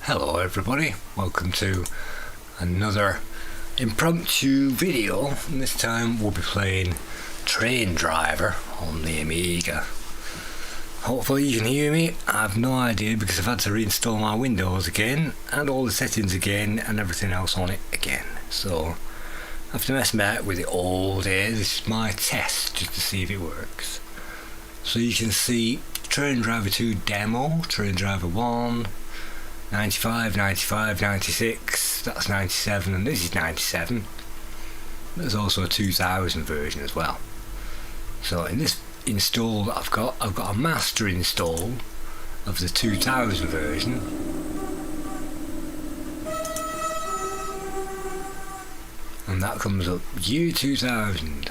Hello everybody, welcome to another impromptu video, and this time we'll be playing Train Driver on the Amiga. Hopefully you can hear me. I have no idea because I've had to reinstall my Windows again and all the settings again and everything else on it again, so I have to mess about with it all day. This is my test just to see if it works. So you can see Train Driver 2 demo, Train Driver 1, 95, 95, 96, that's 97, and this is 97. There's also a 2000 version as well. So in this install that I've got a master install of the 2000 version. And that comes up year 2000.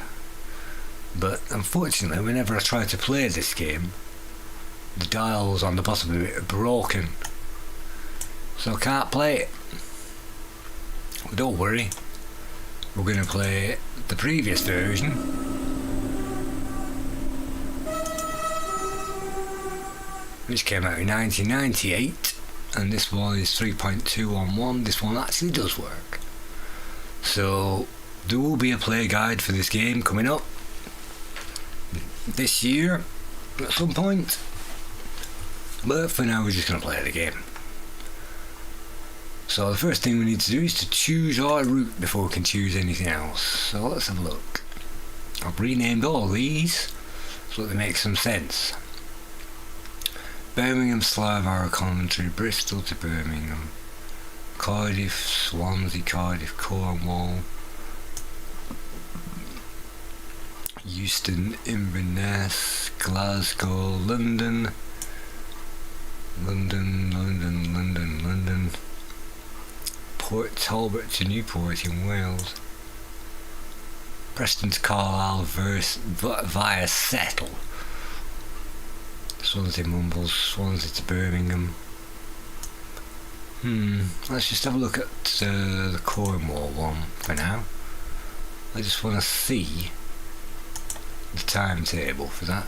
But unfortunately, whenever I try to play this game, the dials on the bottom of it are broken. So I can't play it. But don't worry, we're going to play the previous version, which came out in 1998, and this one is 3.211. This one actually does work. So there will be a play guide for this game coming up this year at some point, but for now we're just going to play the game. So the first thing we need to do is to choose our route before we can choose anything else. So let's have a look. I've renamed all these so that they make some sense. Birmingham, Slough, Coventry, Bristol to Birmingham, Cardiff, Swansea, Cardiff, Cornwall, Euston, Inverness, Glasgow, London, Port Talbot to Newport in Wales, Preston to Carlisle via Settle, Swansea Mumbles, Swansea to Birmingham. Let's just have a look at the Cornwall one for now. I just want to see the timetable for that.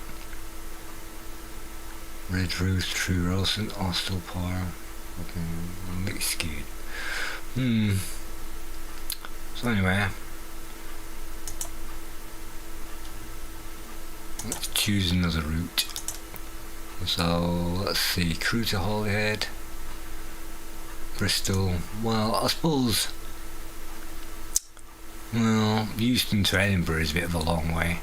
Red Roost, True Rosson, Austell Par, mixed skewed. So anyway, let's choose another route. So let's see, Crewe to Holyhead, Bristol. Well, I suppose, Euston to Edinburgh is a bit of a long way.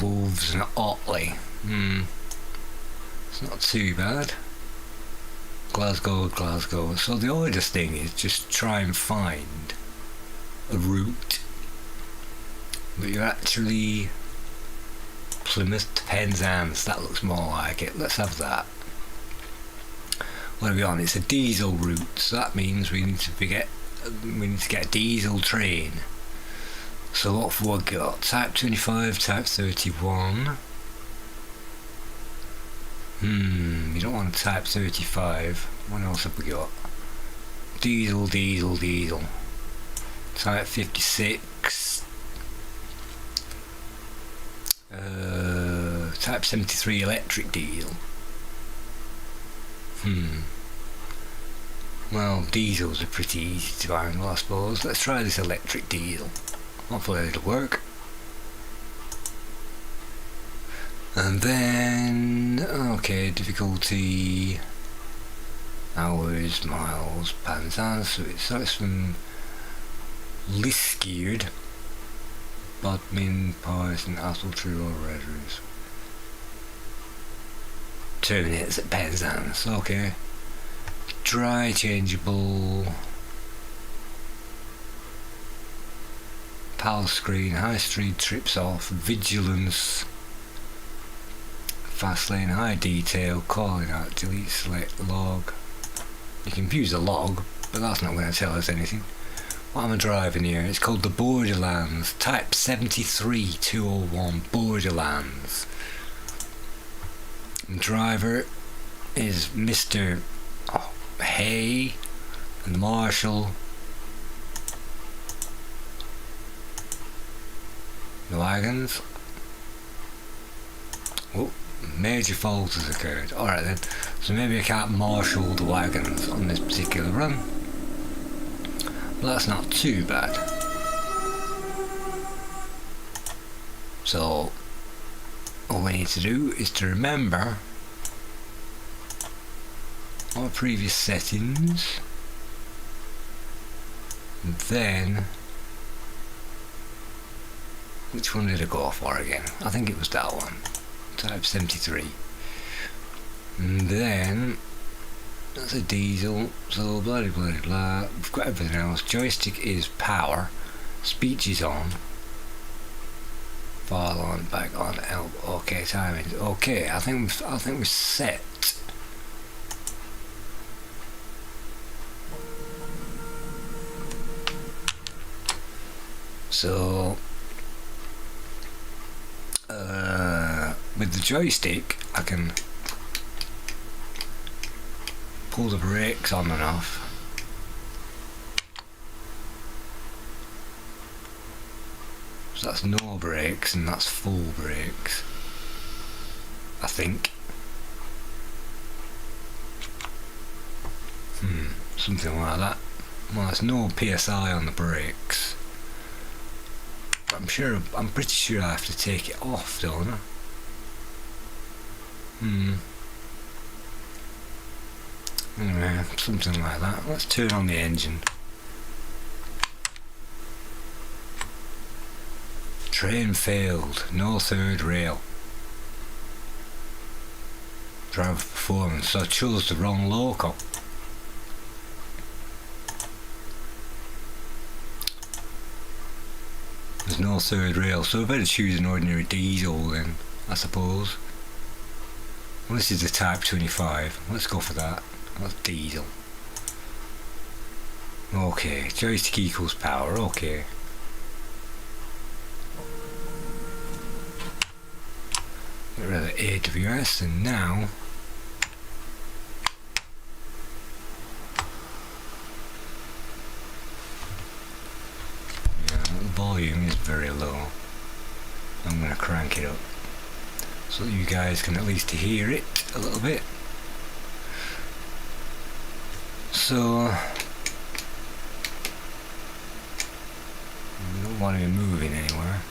Wolves and Otley. It's not too bad. Glasgow. So the hardest thing is just try and find a route that you're actually Plymouth to Penzance. That looks more like it. Let's have that. What are we on? It's a diesel route, so that means we need to get a diesel train. So what have we got? Type 25, Type 31. You don't want a Type 35. What else have we got? Diesel. Type 56. Type 73 electric diesel. Well, diesels are pretty easy to handle, I suppose. Let's try this electric diesel. Hopefully it'll work. And then, okay, difficulty, hours, miles, Penzance. So it starts from Liskeard, Bodmin, Parson, Aspeltree or Redrose. Terminates at Penzance, okay. Dry, changeable, PAL screen, high street, trips off, vigilance, fast lane, high detail, calling out, delete, select, log. You can use the log, but that's not going to tell us anything. What am I driving here? It's called the Borderlands, Type 73201, Borderlands. The driver is Mr. Hay, and the marshal, the wagons. Oh, Major fault has occurred. Alright then, so maybe I can't marshal the wagons on this particular run. But that's not too bad. So, all we need to do is to remember our previous settings. And then, which one did I go for again? I think it was that one. Type 73. And then that's a diesel, so blah blah blah blah. We've got everything else. Joystick is power, speech is on, file on, back on, L. Okay, timing. Okay, I think we're set. So with the joystick I can pull the brakes on and off. So that's no brakes and that's full brakes, I think. Something like that. Well, there's no PSI on the brakes. But I'm pretty sure I have to take it off, don't I? Anyway, something like that. Let's turn on the engine. Train failed. No third rail. Driver performance. So I chose the wrong local. There's no third rail, so I better choose an ordinary diesel then, I suppose. Well, this is the Type 25. Let's go for that. That's diesel. Okay, joystick equals power. Okay. Get rid of the AWS, and now volume is very low. I'm going to crank it up so that you guys can at least hear it a little bit. So we don't want to be moving anywhere.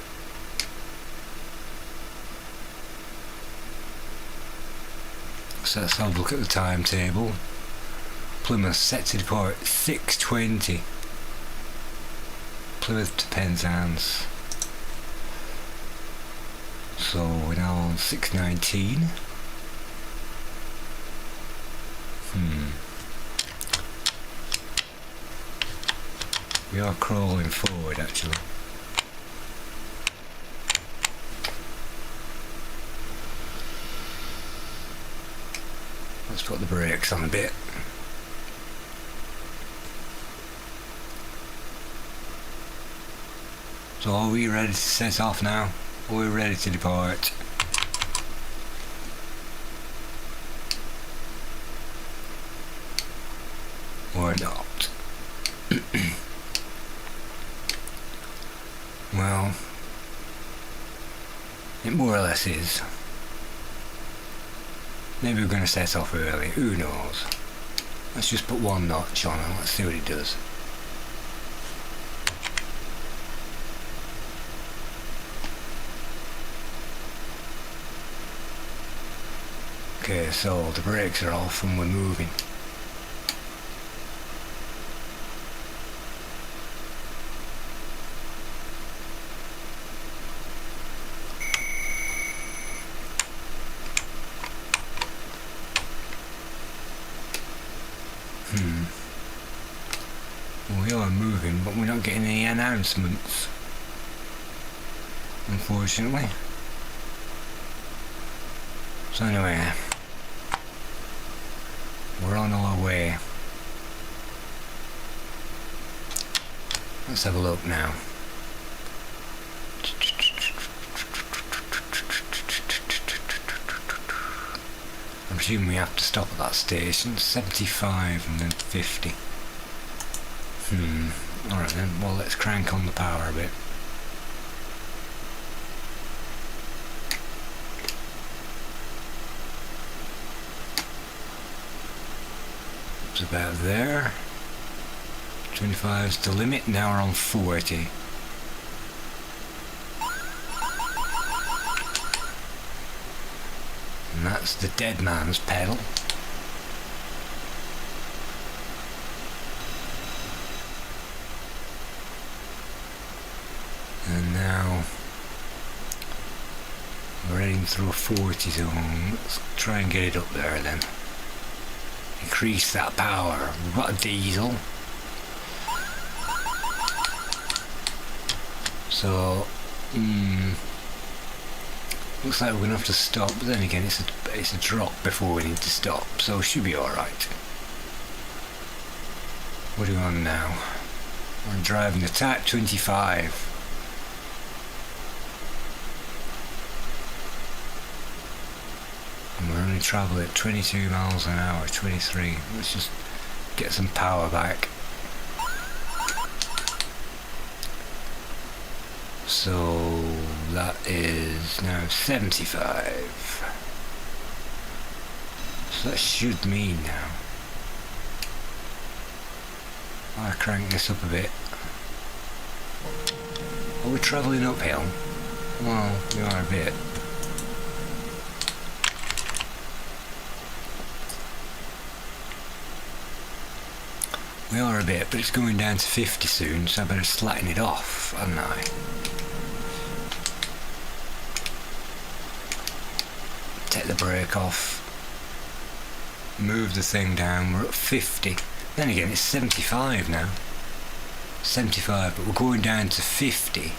So let's have a look at the timetable. Plymouth set to depart 6:20. Plymouth to Penzance. So we're now on 6:19. We are crawling forward actually. Let's put the brakes on a bit. So are we ready to set off now? Are we ready to depart? Or not? Well, it more or less is. Maybe we're going to set off early, who knows? Let's just put one notch on and let's see what it does. Okay, so the brakes are off and we're moving. We are moving, but we're not getting any announcements, unfortunately. So anyway, we're on our way. Let's have a look now. I presume we have to stop at that station. 75 and then 50. Alright then, well let's crank on the power a bit. stops about there. 25 is the limit, now we're on 40. And that's the dead man's pedal. And now we're heading through a 40 zone. Let's try and get it up there then. Increase that power. We've got a diesel. So, looks like we're going to have to stop, but then again it's a drop before we need to stop, so it should be alright. What are we on now? We're driving the Type 25. And we're only travelling at 22 miles an hour, 23. Let's just get some power back. So that is now 75. So that should mean now I crank this up a bit. Are we travelling uphill? Well, we are a bit. We are a bit, but it's going down to 50 soon, so I better slacken it off, hadn't I? Take the brake off, move the thing down, we're at 50. Then again, it's 75 now. 75, but we're going down to 50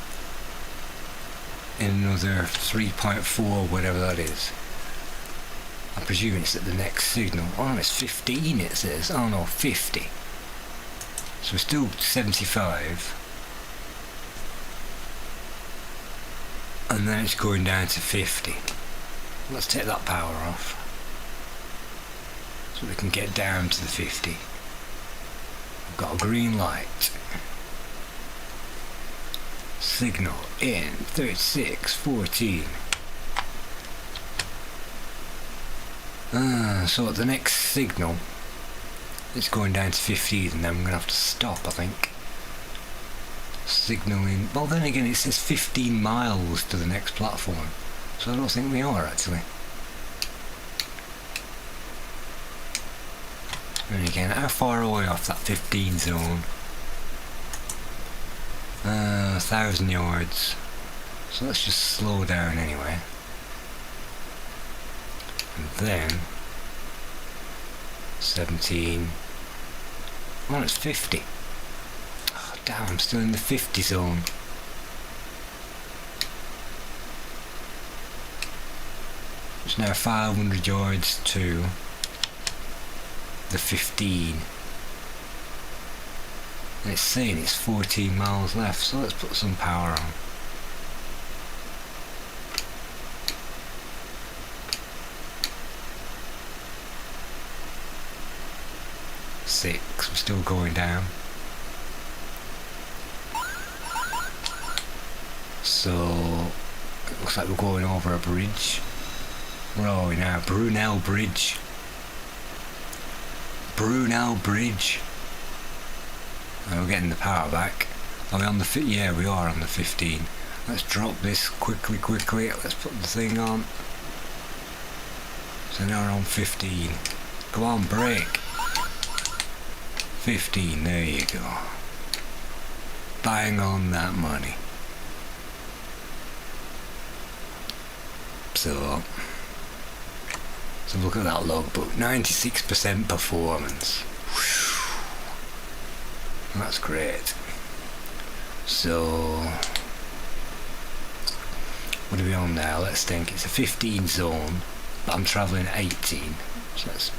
in another 3.4, whatever that is. I presume it's at the next signal. Oh, it's 15 it says. Oh no, 50. So we're still 75. And then it's going down to 50. Let's take that power off so we can get down to the 50. We've got a green light. Signal in 3614. So at the next signal it's going down to 15 and then I'm going to have to stop, I think. Signalling. Well, then again it says 15 miles to the next platform, so I don't think we are actually. And again, how far are we off that 15 zone? 1,000 yards. So let's just slow down anyway. And then 17. Oh, it's 50. Oh, damn, I'm still in the 50 zone. It's now 500 yards to the 15. And it's saying it's 14 miles left, so let's put some power on. Six, we're still going down. So it looks like we're going over a bridge. Where are we now? Brunel Bridge. Brunel Bridge. And we're getting the power back. Are we on the yeah, we are on the 15. Let's drop this quickly. Let's put the thing on. So now we're on 15. Come on, brake. 15, there you go. Bang on that money. So look at that logbook, 96% performance. Whew. That's great. So what are we on now? Let's think. It's a 15 zone, but I'm travelling at 18. So let's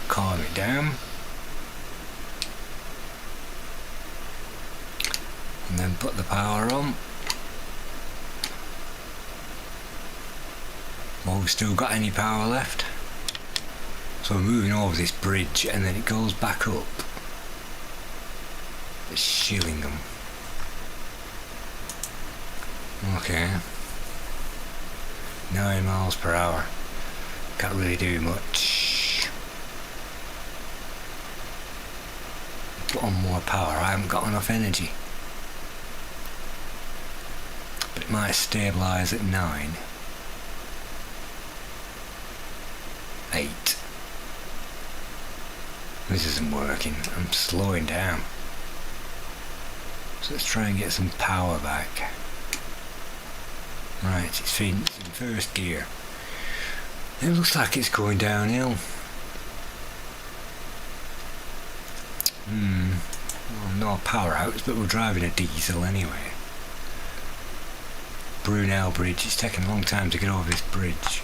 calm it down. And then put the power on. Well, we've still got any power left. So we're moving over this bridge and then it goes back up. It's Shillingham. Okay. 9 miles per hour. Can't really do much. put on more power. I haven't got enough energy. But it might stabilise at 9. 8. This isn't working. I'm slowing down. So let's try and get some power back. Right, it's in first gear. It looks like it's going downhill. Well, no power outs, but we're driving a diesel anyway. Brunel Bridge. It's taking a long time to get over this bridge.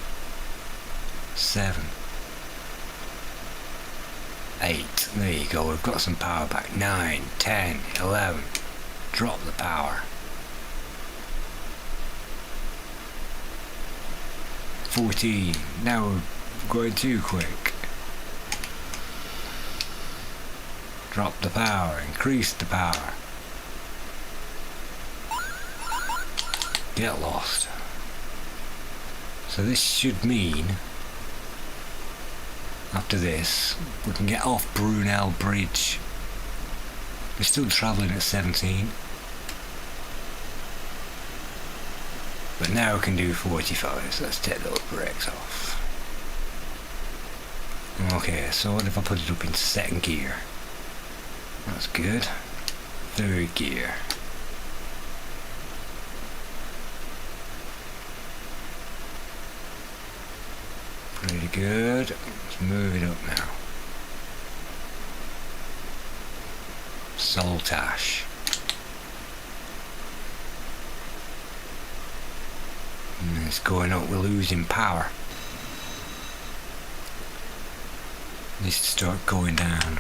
7. 8. There you go. We've got some power back. 9, 10, 11. Drop the power. 14. Now we're going too quick. Drop the power. Increase the power. Get lost. So this should mean after this we can get off Brunel Bridge. We're still travelling at 17. But now we can do 45, so let's take those brakes off. Okay, so what if I put it up in second gear? That's good. Third gear. Pretty good. Let's move it up now. Saltash. And it's going up, we're losing power. Needs to start going down.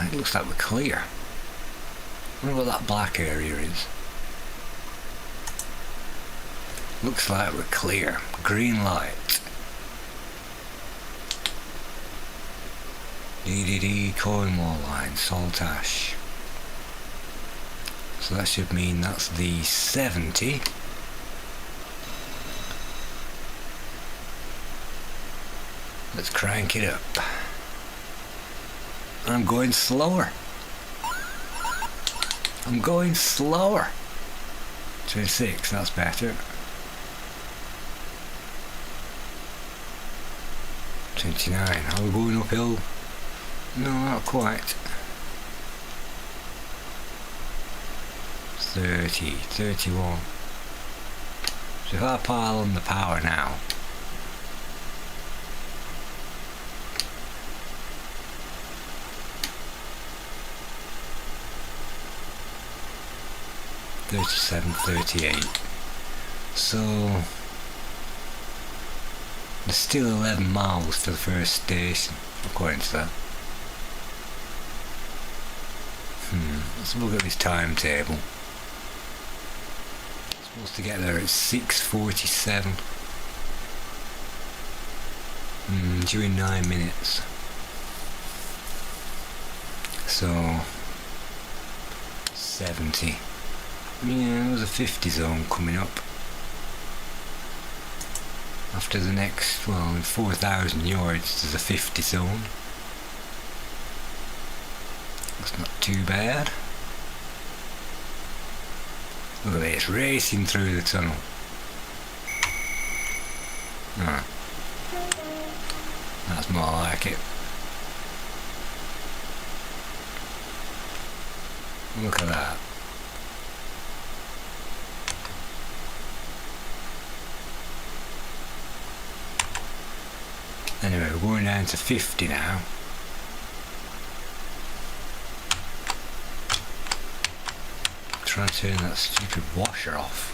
It looks like we're clear. I wonder what that black area is. Looks like we're clear. Green light. DDD Cornwall Line, Saltash. So that should mean that's the 70. Let's crank it up. I'm going slower. I'm going slower. 26, that's better. 29, are we going uphill? No, not quite. 30, 31. So if I pile on the power now, $37, 38. So there's still 11 miles to the first station, according to that. Let's look at this timetable. Supposed to get there at 6:47. Due in 9 minutes. So 70. Yeah, there's a 50 zone coming up. After the next, well, in 4,000 yards there's a 50 zone. That's not too bad. Look at this, racing through the tunnel. That's more like it. Look at that. Anyway, we're going down to 50 now. Try to turn that stupid washer off.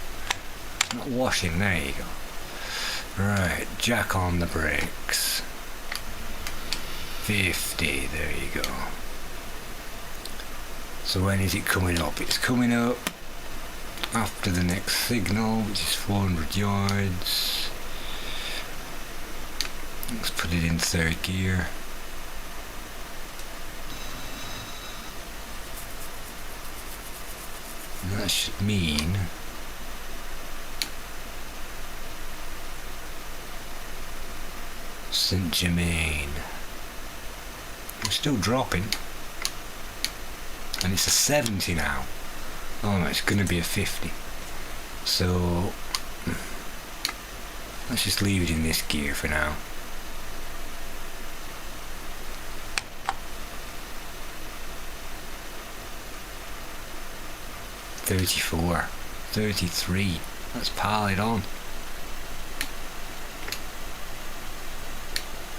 It's not washing, there you go. Right, jack on the brakes. 50, there you go. So when is it coming up? It's coming up after the next signal, which is 400 yards. Let's put it in third gear. And that should mean Saint Germain. still dropping. And it's a 70 now. Oh no, it's going to be a 50. So let's just leave it in this gear for now. $34, $33. Let's pile it on.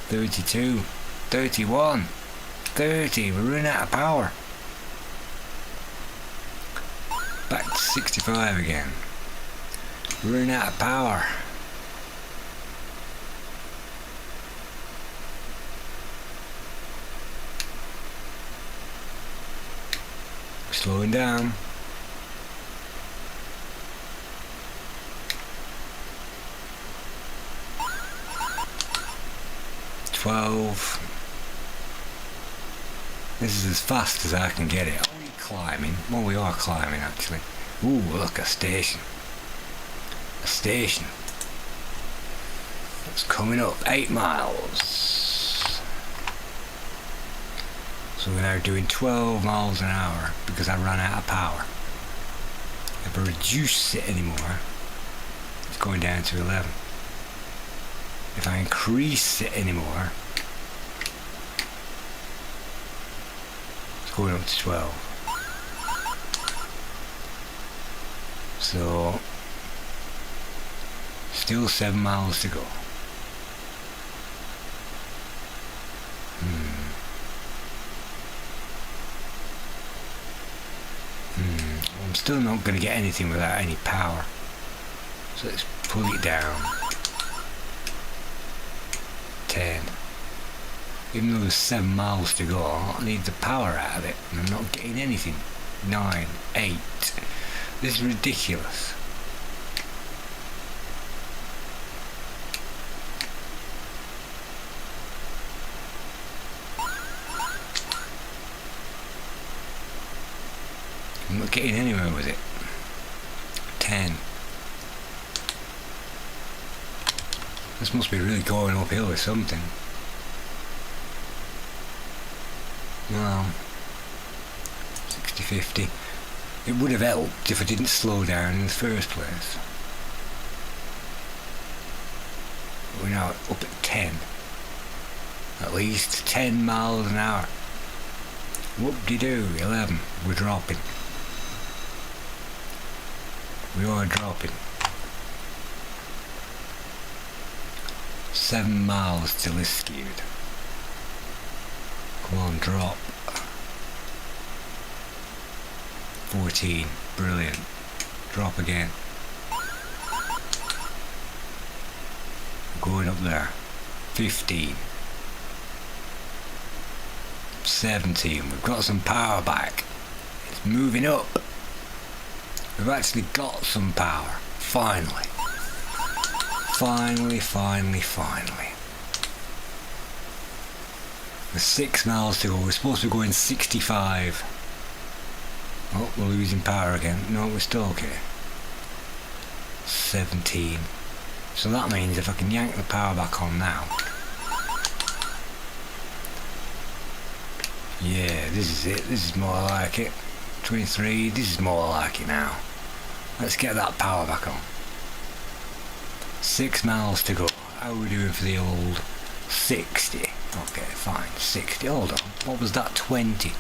$32, $31, $30. We're running out of power. Back to 65 again. We're running out of power. Slowing down. 12. This is as fast as I can get it. Are we climbing? Well, we are climbing actually. Ooh, look, a station. A station. It's coming up 8 miles. So we're now doing 12 miles an hour because I ran out of power. If I reduce it anymore, it's going down to 11. If I increase it anymore, it's going up to 12. So, still 7 miles to go. I'm still not going to get anything without any power. So let's pull it down. 10. Even though there's 7 miles to go, I need the power out of it, and I'm not getting anything. 9, 8. This is ridiculous. I'm not getting anywhere with it. 10. This must be really going uphill or something. Well, 60, 50. It would have helped if I didn't slow down in the first place. We're now up at 10. At least 10 miles an hour. Whoop-de-doo, 11. We're dropping. We are dropping. 7 miles till it's skewed. Come on, drop. 14. Brilliant. Drop again. Going up there. 15. 17. We've got some power back. It's moving up. We've actually got some power. Finally. Finally. There's 6 miles to go. We're supposed to be going 65. Oh, we're losing power again. No, we're still okay. 17. So that means if I can yank the power back on now. Yeah, this is it. This is more like it. 23. This is more like it now. Let's get that power back on. 6 miles to go. How are we doing for the old 60? Okay, fine. 60. Hold on. What was that? 20.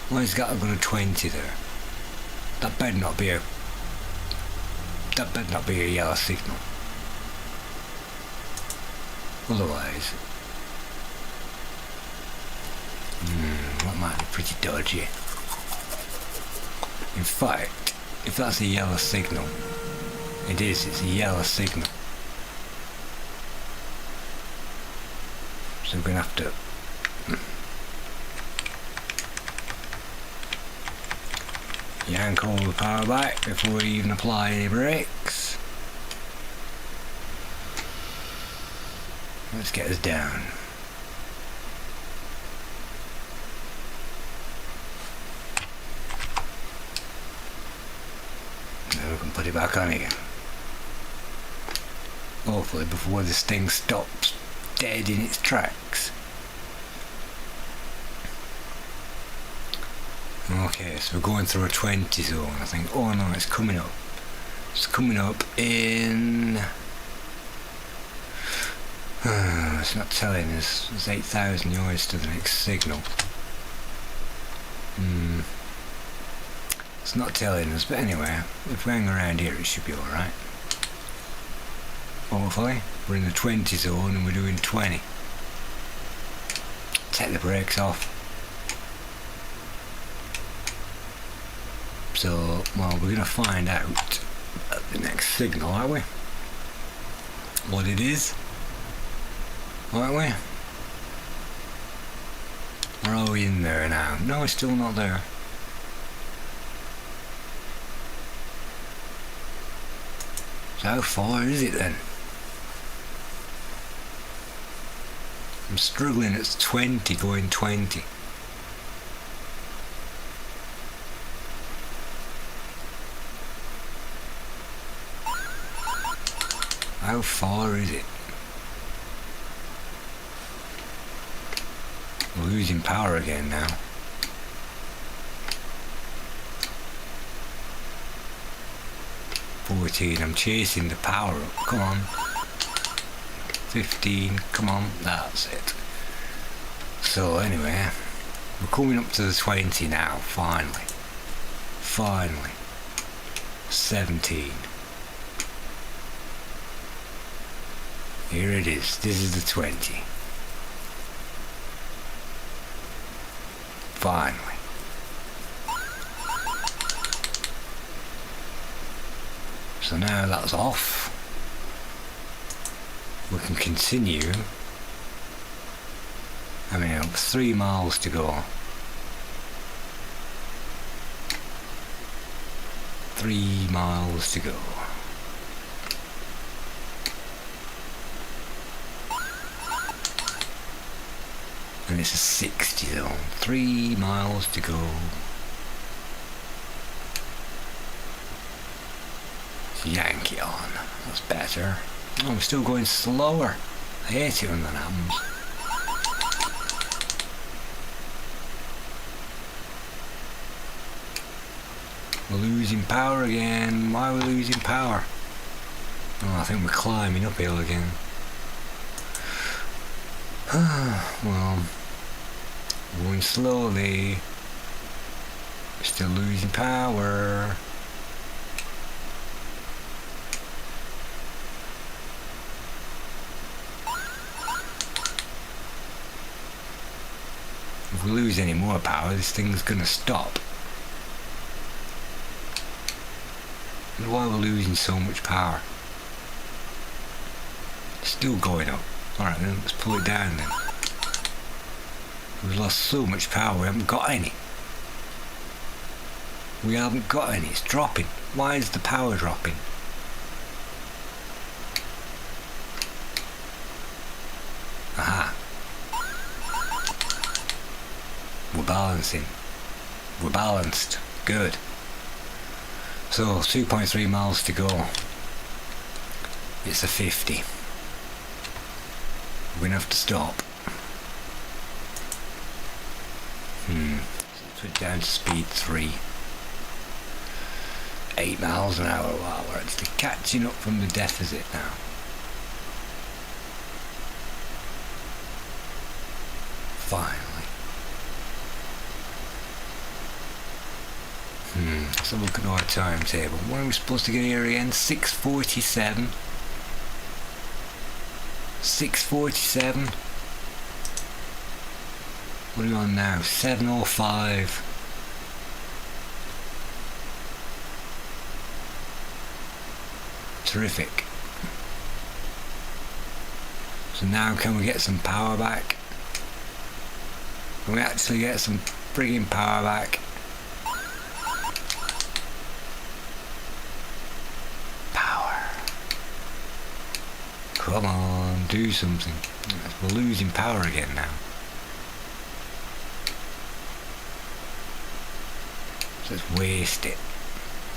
Why has got to go to 20 there? That better not be a yellow signal. Otherwise, that might be pretty dodgy. In fact, if that's a yellow signal, it's a yellow signal. So we're going to have to yank all the power back before we even apply any brakes. Let's get us down. Now we can put it back on again. Hopefully before this thing stops dead in its tracks. Okay, so we're going through a 20 zone. I think, oh no, it's coming up. It's coming up in... it's not telling us. It's 8,000 yards to the next signal. It's not telling us, but anyway, if we hang around here, it should be alright. Hopefully. We're in the 20 zone and we're doing 20. Take the brakes off. So, well, we're going to find out at the next signal, aren't we? What it is, aren't we? Or are we in there now? No, it's still not there. So how far is it then? I'm struggling, it's 20 going 20. How far is it? We're losing power again now. 14, I'm chasing the power up, come on. 15, come on, that's it. So anyway, we're coming up to the 20 now, finally. Finally. 17. Here it is, this is the 20. Finally. So now that's off. We can continue. I mean, 3 miles to go. 3 miles to go. And it's a 60 zone. 3 miles to go. Yank it on. That's better. Oh, I'm still going slower. I hate it when that happens. We're losing power again. Why are we losing power? Oh, I think we're climbing uphill again. Well, going slowly. Still losing power. If we lose any more power, this thing's gonna stop. And why we're losing so much power? It's still going up. Alright then, let's pull it down then. We've lost so much power, we haven't got any. We haven't got any, it's dropping. Why is the power dropping? Aha. We're balancing. We're balanced. Good. So 2.3 miles to go. It's a 50. We're gonna have to stop. Switch down to speed 3. 8 miles an hour. Wow, we're actually catching up from the deficit now. Finally. Let's have a look at our timetable. When are we supposed to get here again? 6:47. 6:47. What are we on now? 7:05. Terrific. So now can we get some power back? Can we actually get some frigging power back? Come on, do something. We're losing power again now. So let's waste it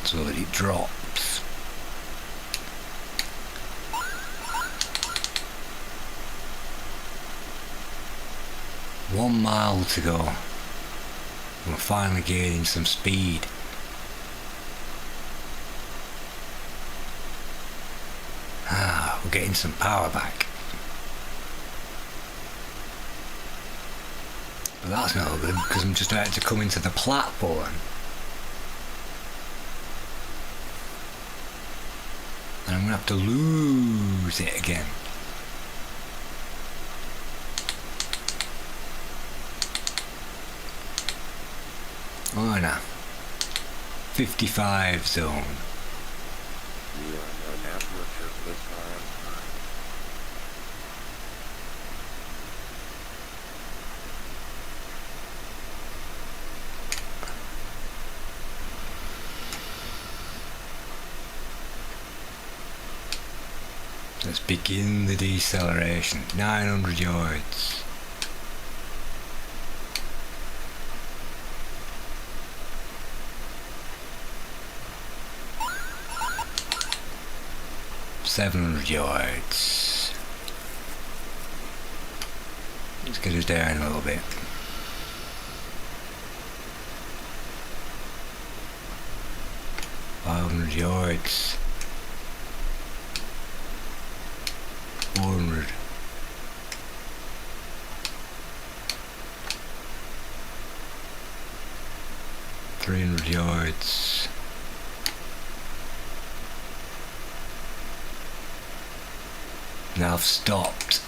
so that it drops. One mile to go. We're finally gaining some speed. We're getting some power back. But that's not good because I'm just about to come into the platform. And I'm going to have to lose it again. Oh no. 55 zone. Let's begin the deceleration. 900 yards. $700. Let's get us down a little bit. $500. 400. $300. Now I've stopped.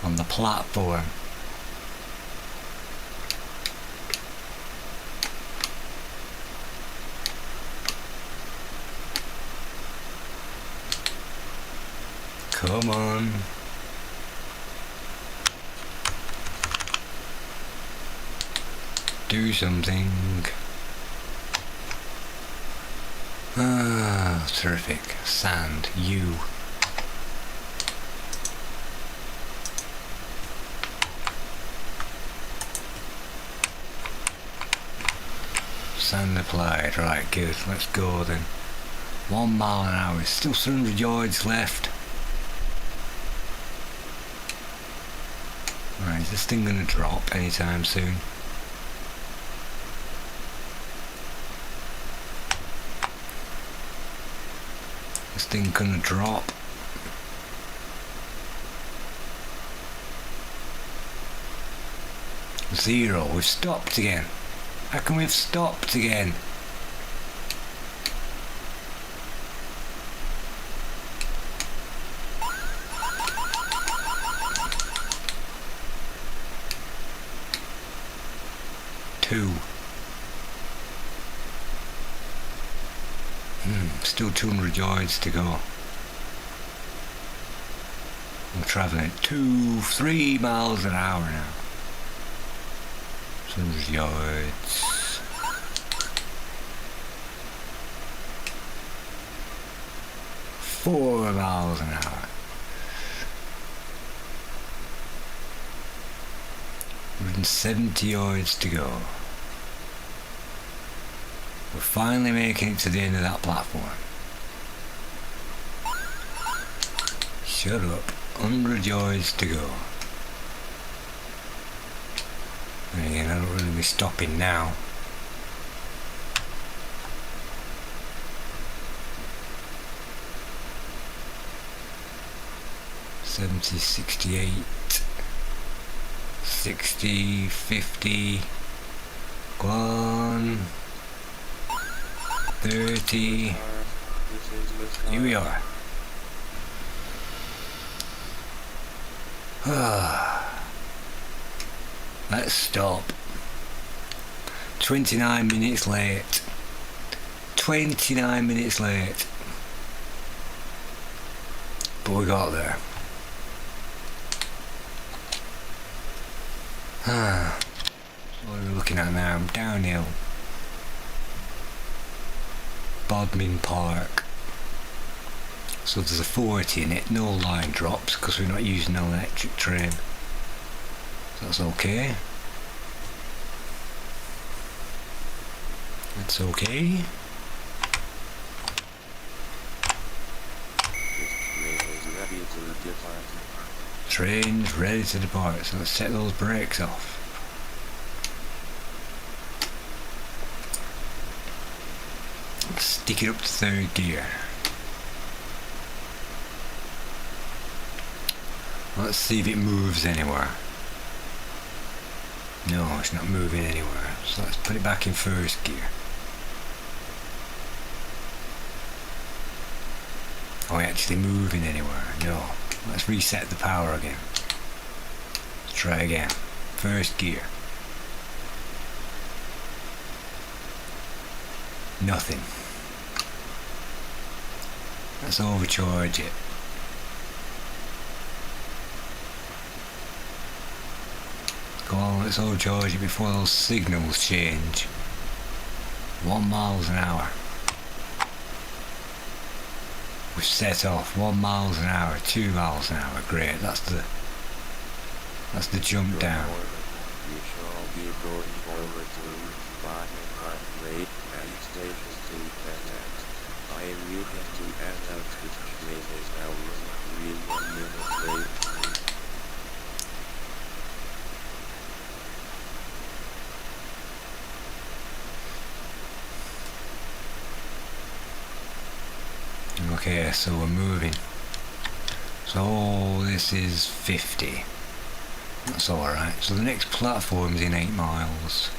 On the platform. Come on. Do something. Terrific. Sand. You. Sand applied. Right, good. Let's go then. 1 mile an hour. Still 700 yards left. Right, is this thing going to drop anytime soon? This thing going to drop? Zero. We've stopped again. How come we've stopped again? Still 200 yards to go. I'm travelling at 3 miles an hour now. 200 yards. Four miles an hour. 170 yards to go. We're finally making it to the end of that platform. Shut up. 100 yards to go. And again, I don't really be stopping now. $70, 68, 60, 50. Go on. 30. Here we are. Let's stop. 29 minutes late. 29 minutes late. But we got there. What are we looking at now? Downhill. Bodmin Park. So there's a 40 in it, no line drops because we're not using an electric train. So that's okay. That's okay. Train's ready to depart, so let's set those brakes off. Let's stick it up to third gear. Let's see if it moves anywhere. No, it's not moving anywhere, so let's put it back in first gear. Are we actually moving anywhere? No. Let's reset the power again. Let's try again. First gear. Nothing. Let's overcharge it. Go on, let's overcharge it before those signals change. 1 mile an hour. We've set off 1 mile an hour, 2 miles an hour. Great, that's the jump down. You shall be going forward to Barney Rate and stations to NX. I am using to NX which places now 1 minute late. Okay, so we're moving. So this is 50. That's alright. So the next platform's in 8 miles.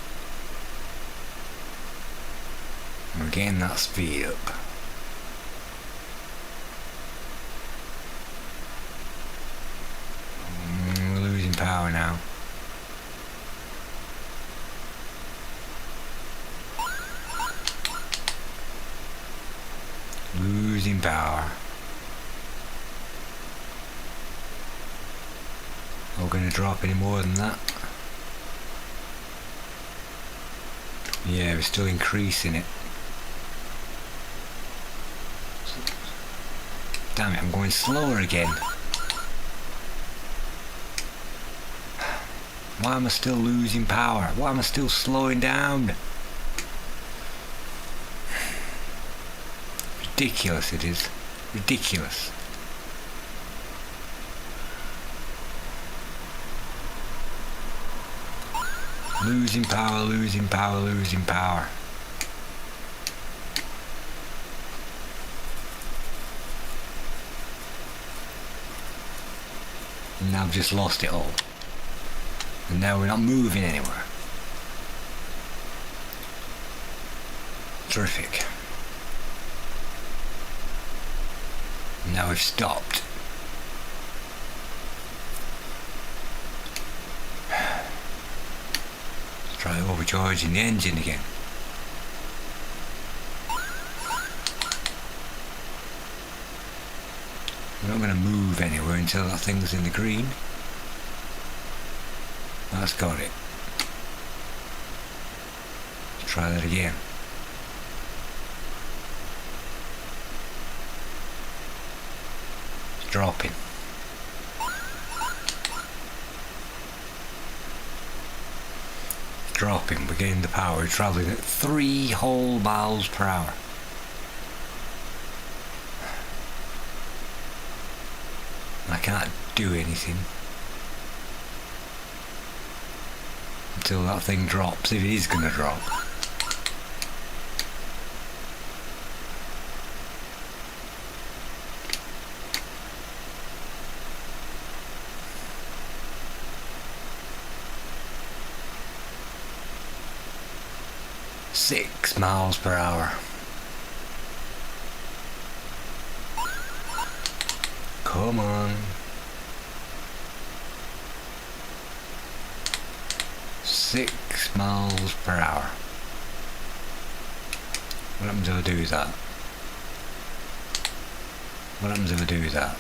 And we're getting that speed up. We're losing power now. Losing power. Are we going to drop any more than that? Yeah, we're still increasing it. Damn it, I'm going slower again. Why am I still losing power? Why am I still slowing down? Ridiculous it is. Ridiculous. Losing power, losing power, losing power. And now I've just lost it all. And now we're not moving anywhere. Terrific. Now we've stopped. Let's try overcharging the engine again. We're not going to move anywhere until that thing's in the green. That's got it. Let's try that again. It's dropping. Dropping, we're getting the power, travelling at 3 whole miles per hour. I can't do anything until that thing drops, if it is going to drop. Six miles per hour. Come on. 6 miles per hour. What happens if I do that? What happens if I do that?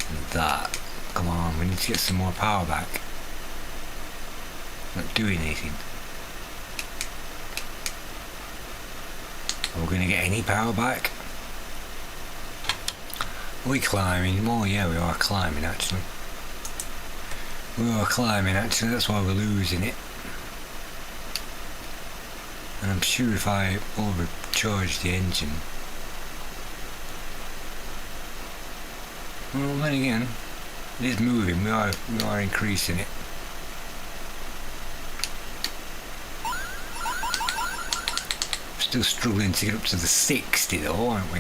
And that. Come on, we need to get some more power back. Not doing anything. Are we going to get any power back? Are we climbing? Oh yeah, we are climbing actually. We are climbing actually, that's why we're losing it. And I'm sure if I overcharge the engine, Well, then again, it is moving. We are increasing it. Still struggling to get up to the 60 though, aren't we?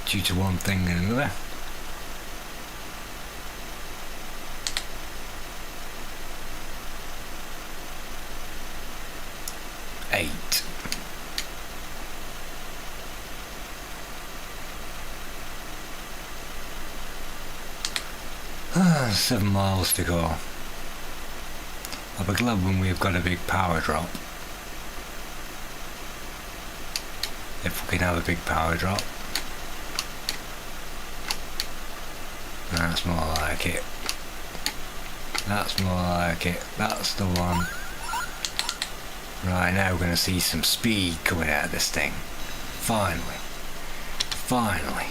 Due to one thing and another. Eight. 7 miles to go. I'll be glad when we've got a big power drop. If we can have a big power drop. That's more like it. That's more like it. That's the one. Right, now we're going to see some speed coming out of this thing. Finally. Finally.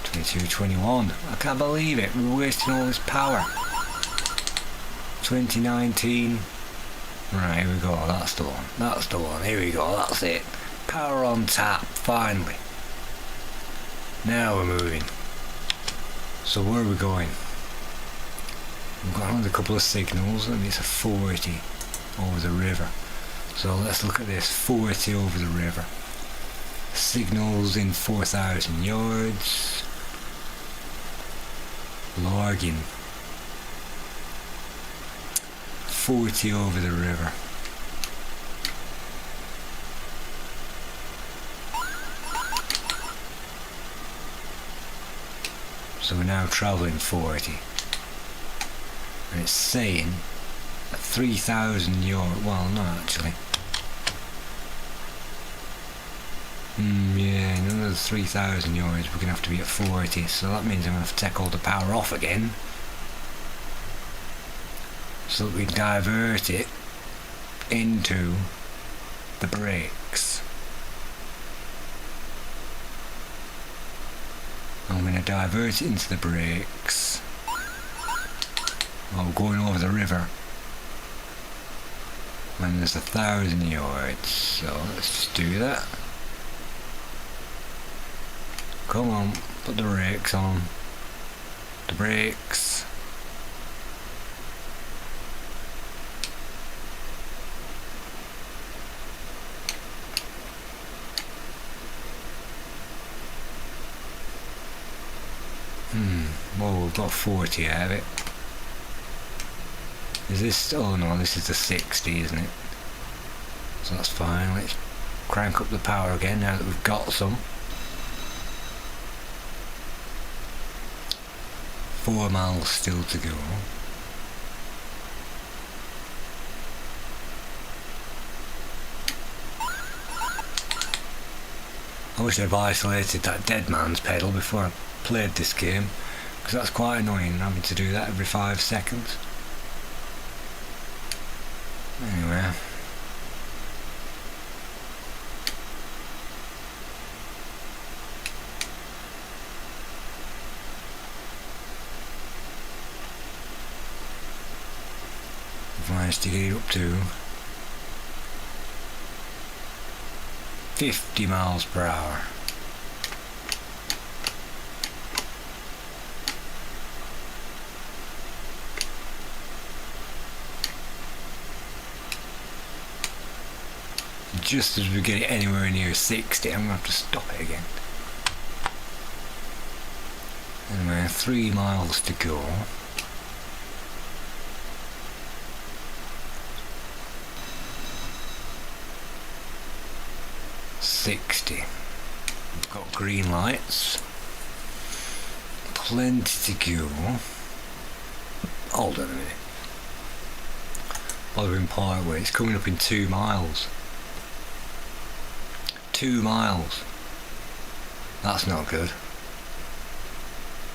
$22.21. I can't believe it. We're wasting all this power. 2019. Right, here we go. That's the one. That's the one. Here we go. That's it. Power on tap. Finally. Now we're moving. So where are we going? We've got another couple of signals and it's a 40 over the river. So let's look at this. 40 over the river. Signals in 4,000 yards. Logging. 40 over the river. So we're now travelling 40. And it's saying at 3,000 yards. Well, no, actually. Yeah, another 3,000 yards, we're going to have to be at 40, so that means I'm going to have to take all the power off again, so that we divert it into the brakes. I'm going to divert it into the brakes. Oh, going over the river. And there's 1,000 yards, so let's just do that. Come on, put the brakes on. The brakes. Well, we've got 40 out of it. Is this, oh no, this is the 60, isn't it? So that's fine. Let's crank up the power again now that we've got some. 4 miles still to go. I wish I'd isolated that dead man's pedal before I played this game, because that's quite annoying having to do that every 5 seconds. Anyway. I've managed to get it up to 50 miles per hour. Just as we get it anywhere near 60, I'm going to have to stop it again. Anyway, 3 miles to go. We've got green lights. Plenty to go. Hold on a minute. Bothering part way. It's coming up in 2 miles. 2 miles. That's not good.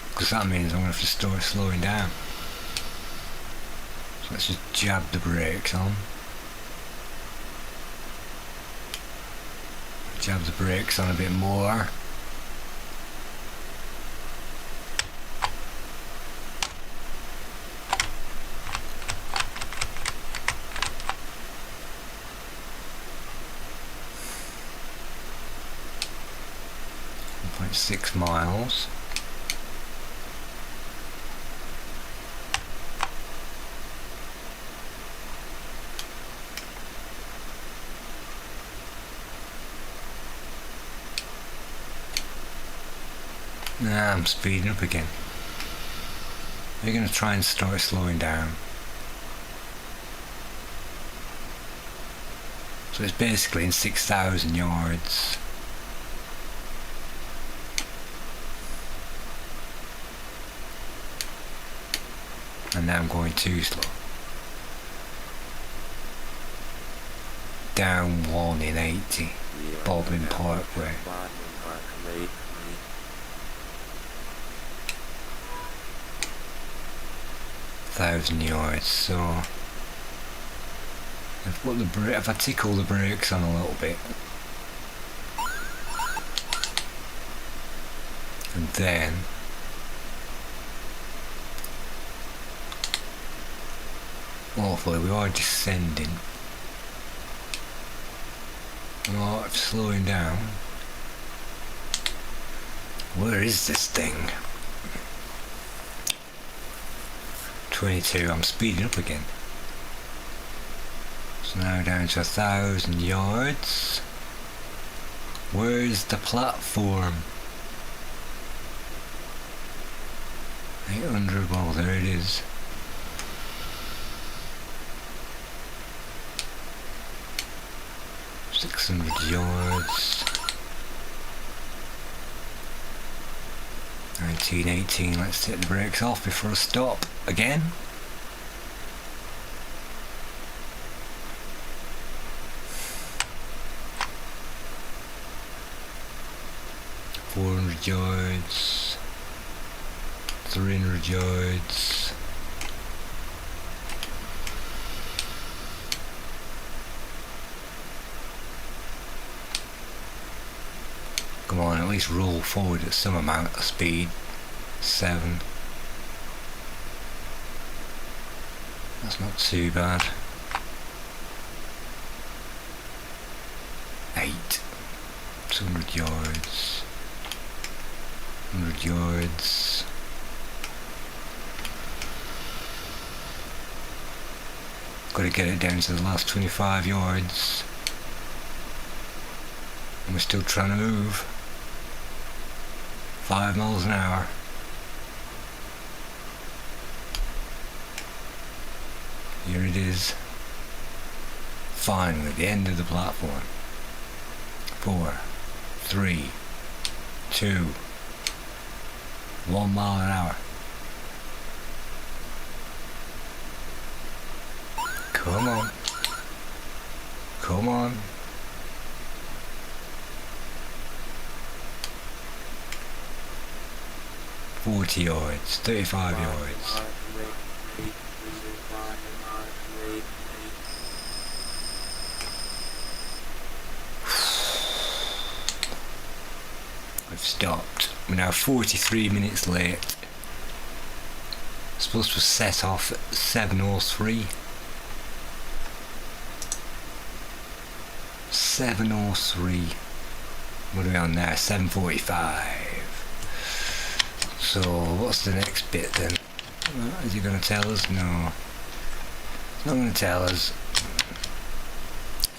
Because that means I'm going to have to start slowing down. So let's just jab the brakes on. Jab the brakes on a bit more. 1.6 miles. Nah, I'm speeding up again. We're going to try and start slowing down. So it's basically in 6,000 yards. And now I'm going too slow. Down 1 in 80. Bodmin Parkway. 1,000 yards, so if I tickle the brakes on a little bit, and then hopefully we are descending. Oh, it's slowing down. Where is this thing? 22, I'm speeding up again. So now down to 1,000 yards. Where's the platform? 800, well there it is. $600 yards. 1918, let's take the brakes off before I stop again. $400 yards, 300 yards. Come on, at least roll forward at some amount of speed. 7. That's not too bad. 8. 200 yards. 100 yards. Got to get it down to the last 25 yards. And we're still trying to move. 5 miles an hour. Here it is. Finally, the end of the platform. 4, 3, 2, 1 mile an hour. Come on. Come on. $40 yards, 35 yards. I've stopped. We're now 43 minutes late. Supposed to set off at 7:03. 7:03. What are we on now? 7:45. So what's the next bit then? Is he going to tell us? No. It's not going to tell us.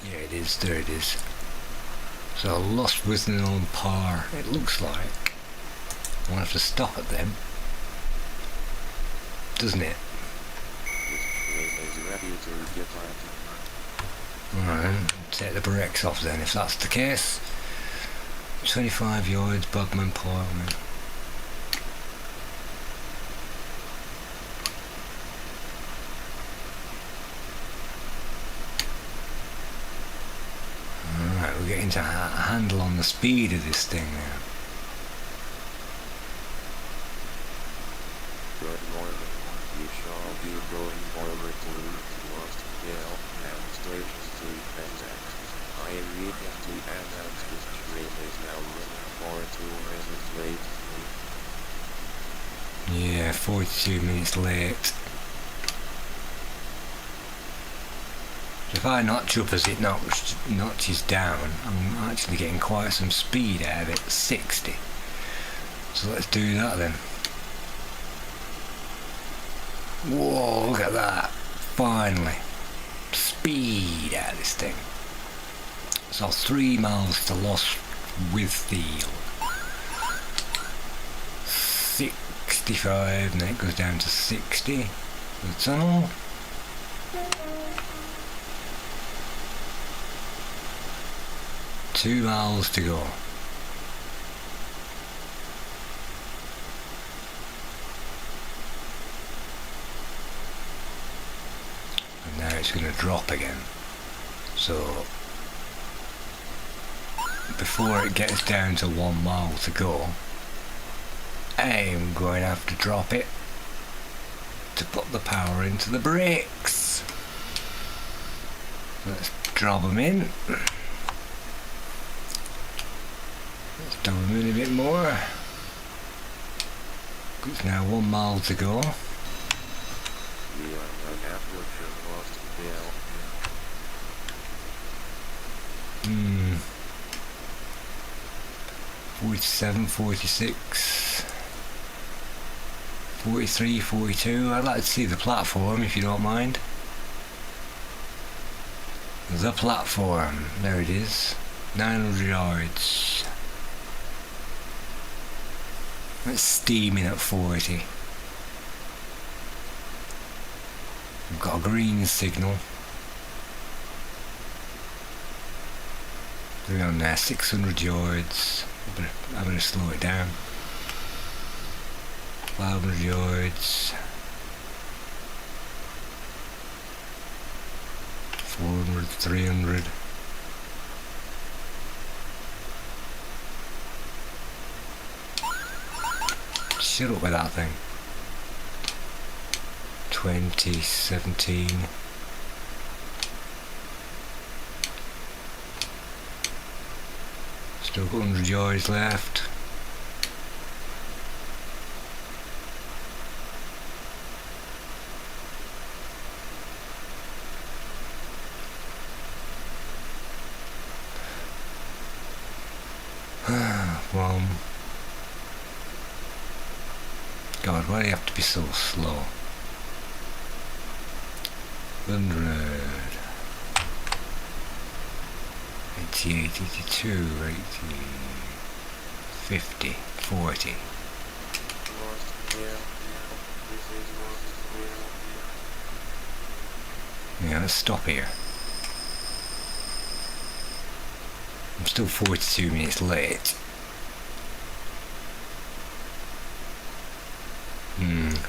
Yeah, it is. There it is. So lost Wisdom on par, it looks like. I'll have to stop at them. Doesn't it? Alright, take the brakes off then if that's the case. 25 yards, Bodmin Parkway. Alright, we're getting to a handle on the speed of this thing now. Good morning. You shall be going forward towards the hill and Station Street exit. I immediately announce this train is now running for 2 minutes late. Yeah, 42 minutes late. If I notch up as it notches down, I'm actually getting quite some speed out of it. 60. So let's do that then. Whoa, look at that. Finally. Speed out of this thing. So 3 miles to Lost Withfield. 65, and then it goes down to 60. The tunnel. Two miles to go. And now it's going to drop again. So before it gets down to 1 mile to go, I'm going to have to drop it to put the power into the brakes. Let's drop them in. Let's drop them in a bit more. It's now 1 mile to go. 47, 46, 43, 42. I'd like to see the platform if you don't mind. The platform, there it is. 900 yards. It's steaming at 40. We've got a green signal. We're on there, 600 yards. I'm going to slow it down. 500 yards. 400, 300. Shut up with that thing. 20, 17. Still got 100 yards left. Well, God, why do you have to be so slow? 100. 88, 82, 80, 50, 40. Yeah, let's stop here. I'm still 42 minutes late.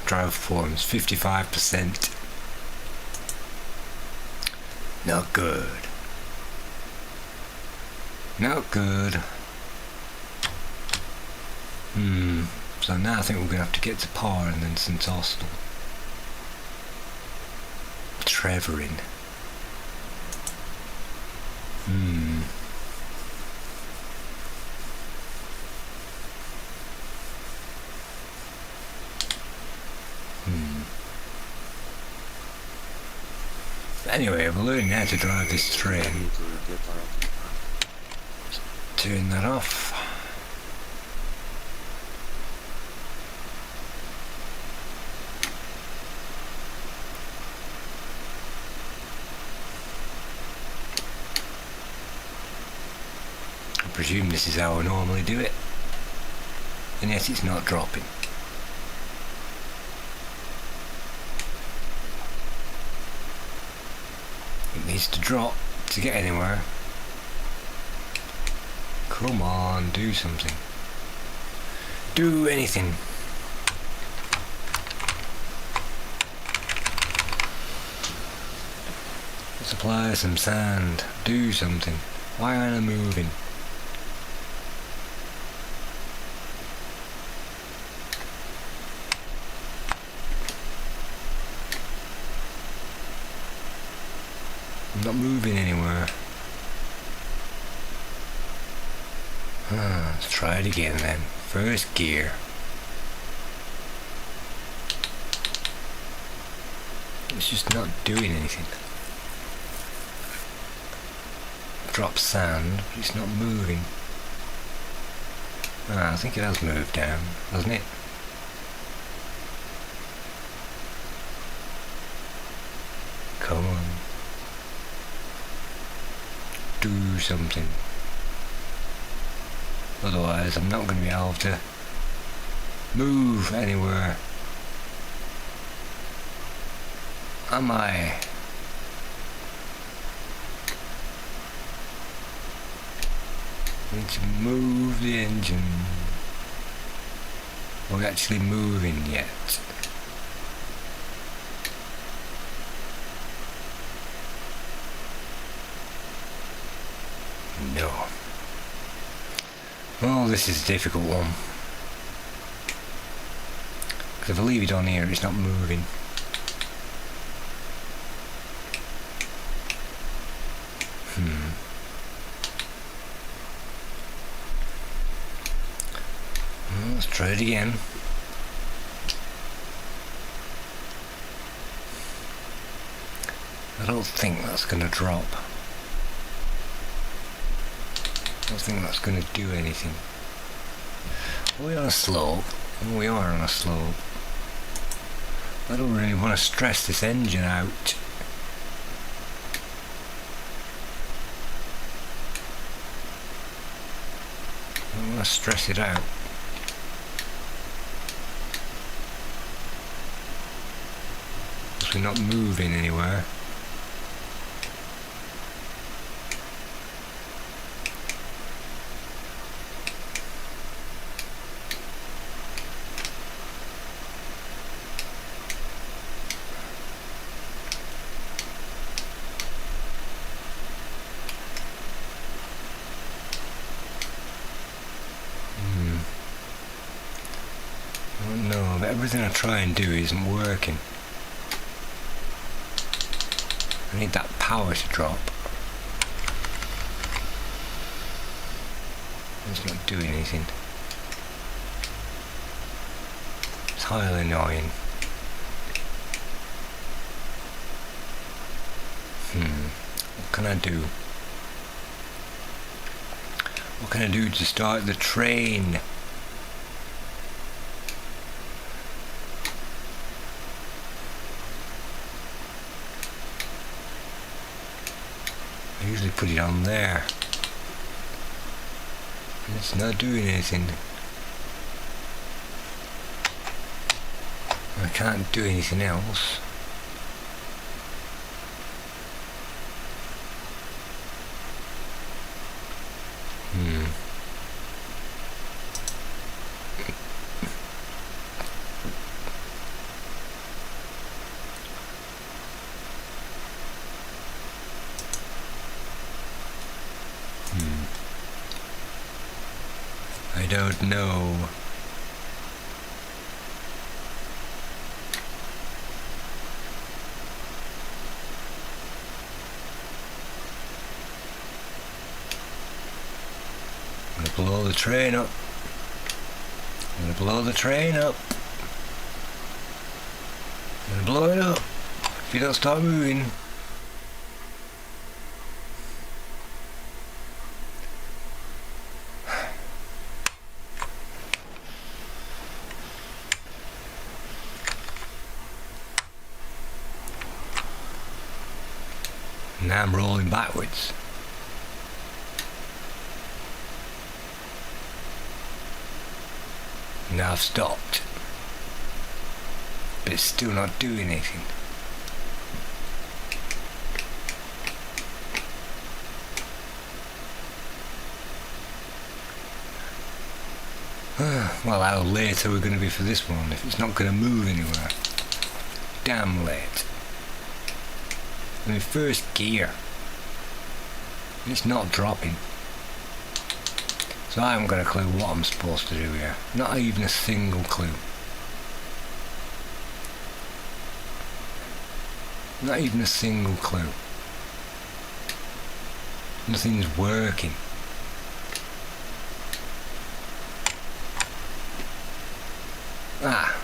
Drive performance 55%. Not good. Not good. So now I think we're going to have to get to Par and then St Austell. Trevorin. Anyway, we're learning how to drive this train. Turn that off. I presume this is how I normally do it. And yes, it's not dropping. It needs to drop to get anywhere. Come on, do something. Do anything. Supply some sand. Do something. Why aren't I moving? I'm not moving anywhere. Let's try it again then. First gear. It's just not doing anything. Drop sand, but it's not moving. Ah, I think it has moved down, hasn't it? Come on. Do something. Otherwise I'm not going to be able to move anywhere. Am I? Need to move the engine. Are we actually moving yet? No. Oh, this is a difficult one. Because if I leave it on here, it's not moving. Well, let's try it again. I don't think that's going to drop. I don't think that's going to do anything. Are we on a slope? Oh, we are on a slope. I don't really want to stress this engine out. I don't want to stress it out. Because we're not moving anywhere. No, but everything I try and do isn't working. I need that power to drop. It's not doing anything. It's highly annoying. What can I do? What can I do to start the train? I usually put it on there. And it's not doing anything. I can't do anything else. I don't know. I'm gonna blow the train up. I'm gonna blow the train up. I'm gonna blow it up if you don't start moving. Now I'm rolling backwards. Now I've stopped. But it's still not doing anything. Well, how late are we going to be for this one if it's not going to move anywhere? Damn late. I'm in first gear. And it's not dropping. So I haven't got a clue what I'm supposed to do here. Not even a single clue. Not even a single clue. Nothing's working. Ah,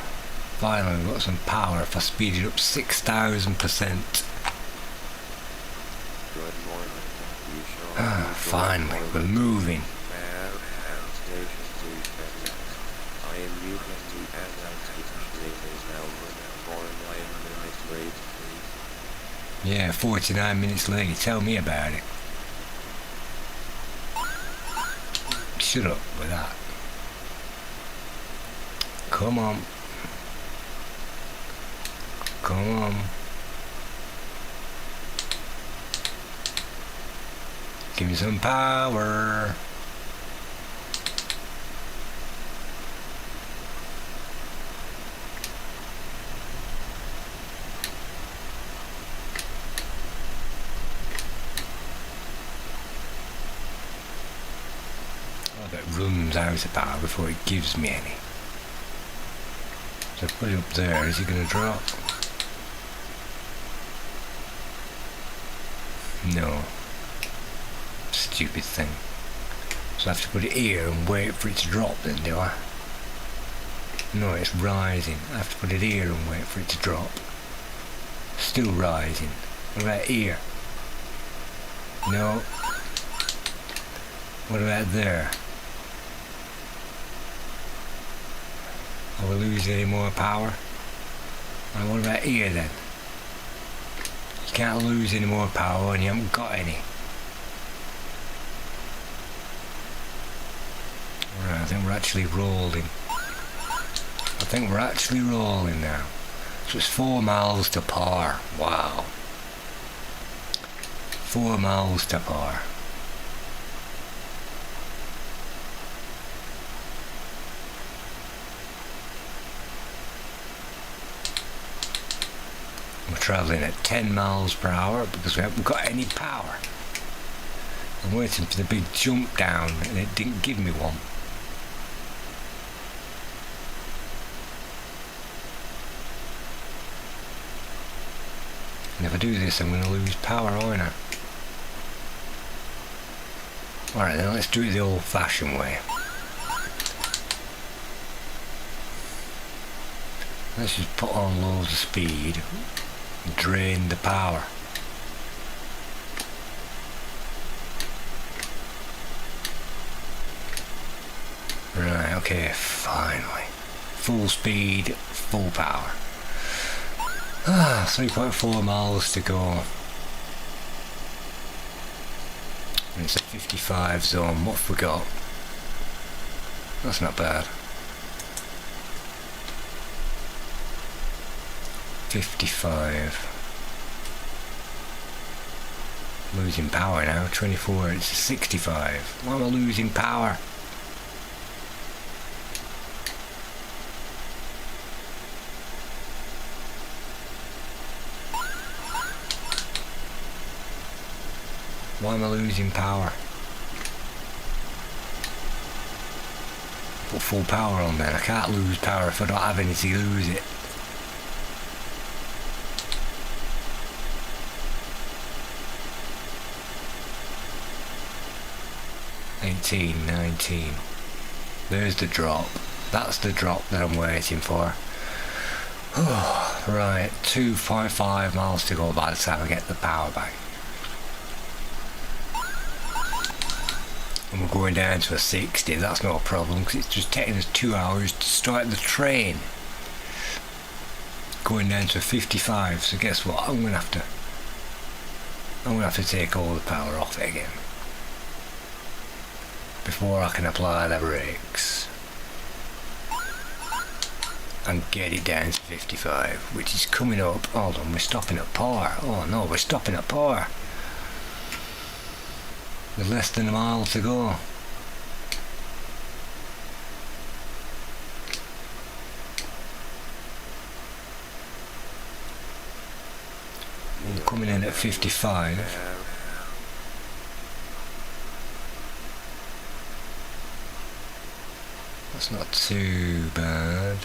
finally we've got some power if I speed it up 6,000%. Good morning. Ah, finally, we're moving. Man, and station I am UHT and altitude train is now running for 9 minutes late, please. Yeah, 49 minutes late. Tell me about it. Shut up with that. Come on. Come on. Give me some power. Oh, that runs out of power before it gives me any. So put it up there. Is it going to drop? No. Stupid thing. So I have to put it here and wait for it to drop then, do I? No, it's rising. I have to put it here and wait for it to drop. Still rising. What about here? No. What about there? Are we losing any more power? And what about here then? You can't lose any more power when you haven't got any. Right, I think we're actually rolling. I think we're actually rolling now. So it's 4 miles to par. Wow. 4 miles to par. We're travelling at 10 miles per hour because we haven't got any power. I'm waiting for the big jump down and it didn't give me one. And if I do this, I'm going to lose power, aren't I? Alright then, let's do it the old-fashioned way. Let's just put on loads of speed and drain the power. Right, okay, finally. Full speed, full power. 3.4 miles to go. And it's a 55 zone. What have we got? That's not bad. 55. Losing power now. 24. It's 65. Why am I losing power? Why am I losing power? Put full power on then. I can't lose power if I don't have any to lose it. $18, $19. There's the drop. That's the drop that I'm waiting for. Oh, right, 2.5 miles to go by the time I get the power back. And we're going down to a 60, that's not a problem because it's just taking us 2 hours to start the train. Going down to a 55, so guess what, I'm gonna have to take all the power off it again before I can apply the brakes and get it down to 55, which is coming up. Hold on, we're stopping at par. Oh no, we're stopping at par. There's less than a mile to go. I'm coming in at 55. That's not too bad.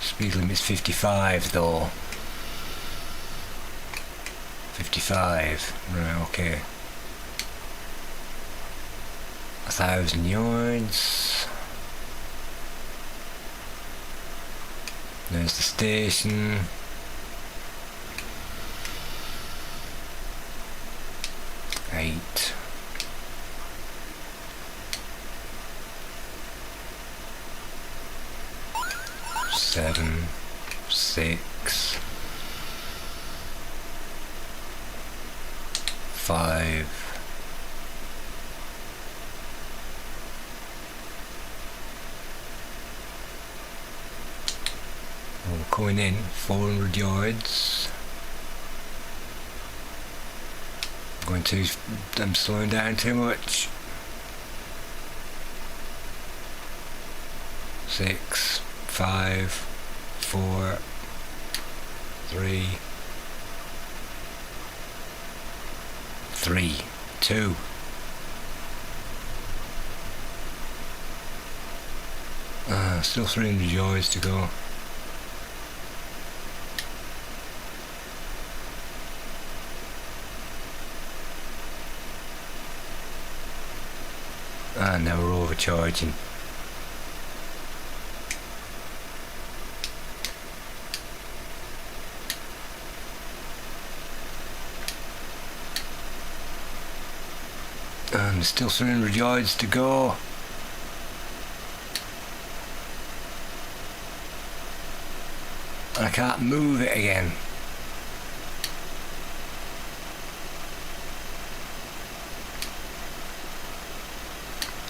Speed limit's 55 though. 55. Right, okay. 1,000 yards. There's the station. Eight. 6, 5, coming in 400 yards. I'm slowing down too much. 6, 5, 4, 3, 2. Still 300 yards to go. Now we're overcharging. And there's still 300 yards to go. And I can't move it again.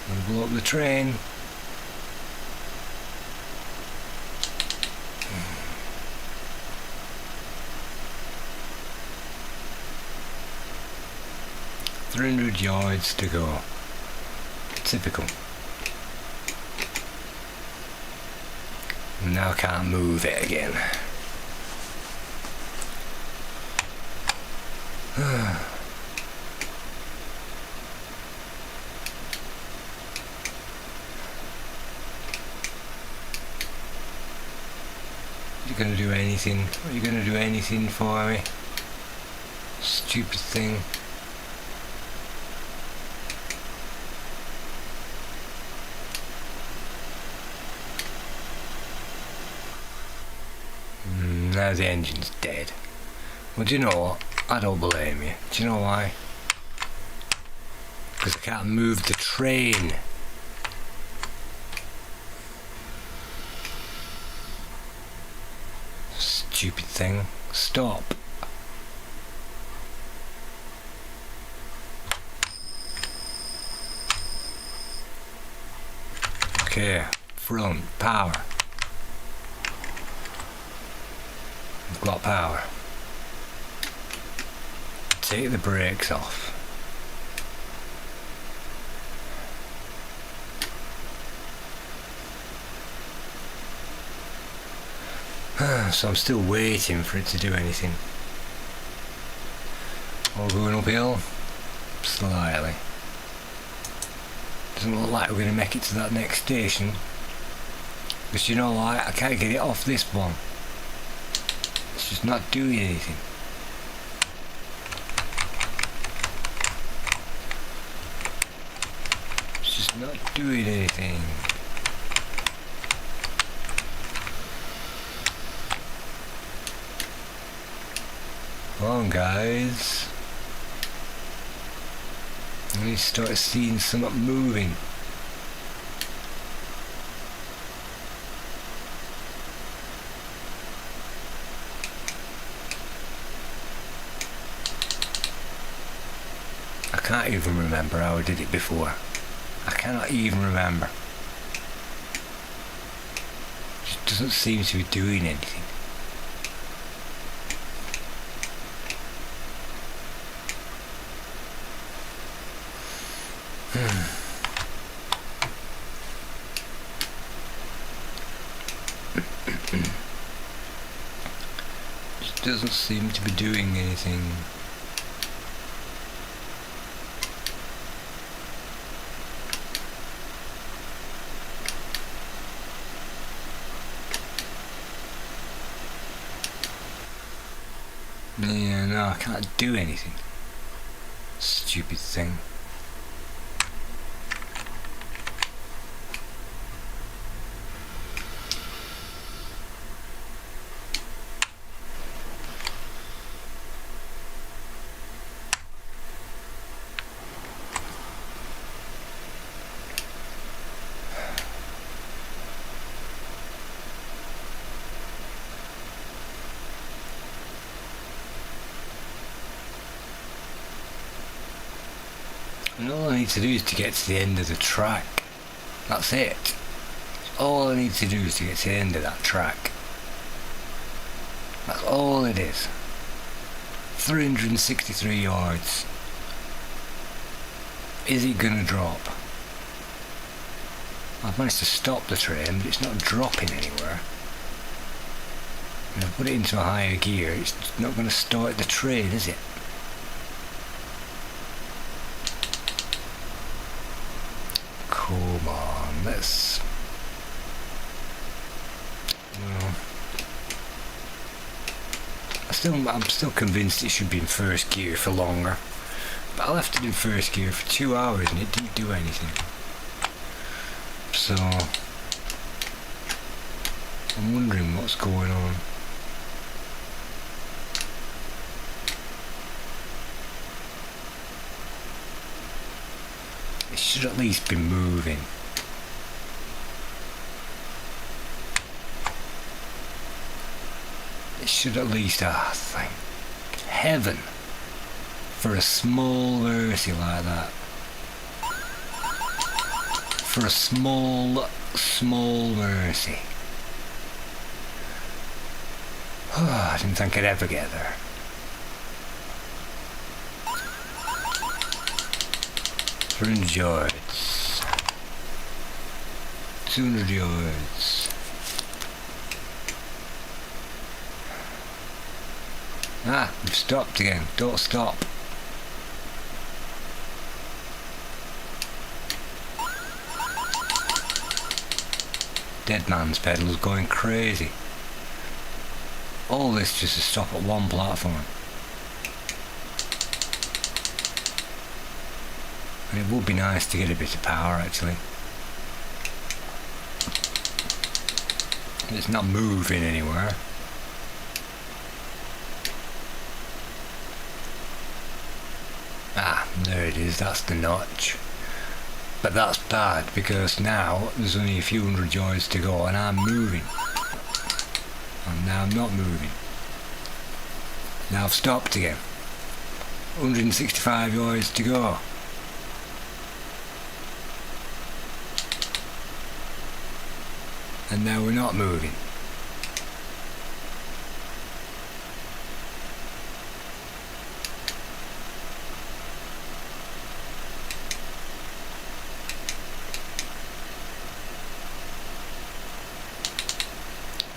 I'm gonna blow up the train. $300 yards to go. Typical. And now I can't move it again. You're gonna do anything? Are you gonna do anything for me? Stupid thing. Now the engine's dead. Well, do you know what? I don't blame you. Do you know why? Because I can't move the train. Stupid thing. Stop. Okay, front, power. I've got power. Take the brakes off. So I'm still waiting for it to do anything. All going uphill? Slightly. Doesn't look like we're going to make it to that next station. Because you know what? I can't get it off this one. It's just not doing anything. It's just not doing anything. Come on, guys. I need to start seeing something moving. I can't even remember how I did it before. I cannot even remember. It just doesn't seem to be doing anything. Just doesn't seem to be doing anything. Yeah, no, I can't do anything. Stupid thing. And all I need to do is to get to the end of the track. That's it. All I need to do is to get to the end of that track. That's all it is. 363 yards. Is it gonna drop? I've managed to stop the train, but it's not dropping anywhere. And I put it into a higher gear, it's not going to start the train, is it? Come on, let's... Well, I'm still convinced it should be in first gear for longer. But I left it in first gear for 2 hours and it didn't do anything. So I'm wondering what's going on. It should at least be moving. It should at least, thank heaven for a small mercy like that. For a small mercy. Oh, I didn't think I'd ever get there. $300 yards. 200 yards. We've stopped again. Don't stop. Dead man's pedals going crazy. All this just to stop at one platform. And it would be nice to get a bit of power actually. It's not moving anywhere. There it is, that's the notch. But that's bad because now there's only a few hundred yards to go and I'm moving. And now I'm not moving. Now I've stopped again. 165 yards to go. And now we're not moving.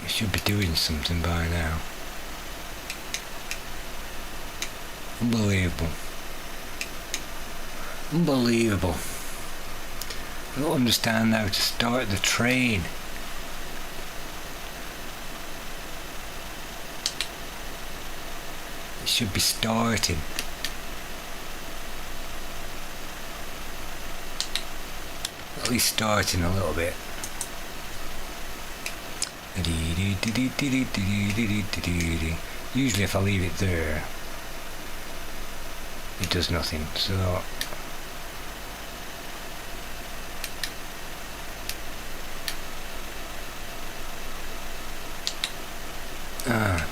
Should be doing something by now. Unbelievable. Unbelievable. I don't understand how to start the train. It should be starting. At least starting a little bit. Usually if I leave it there it does nothing, so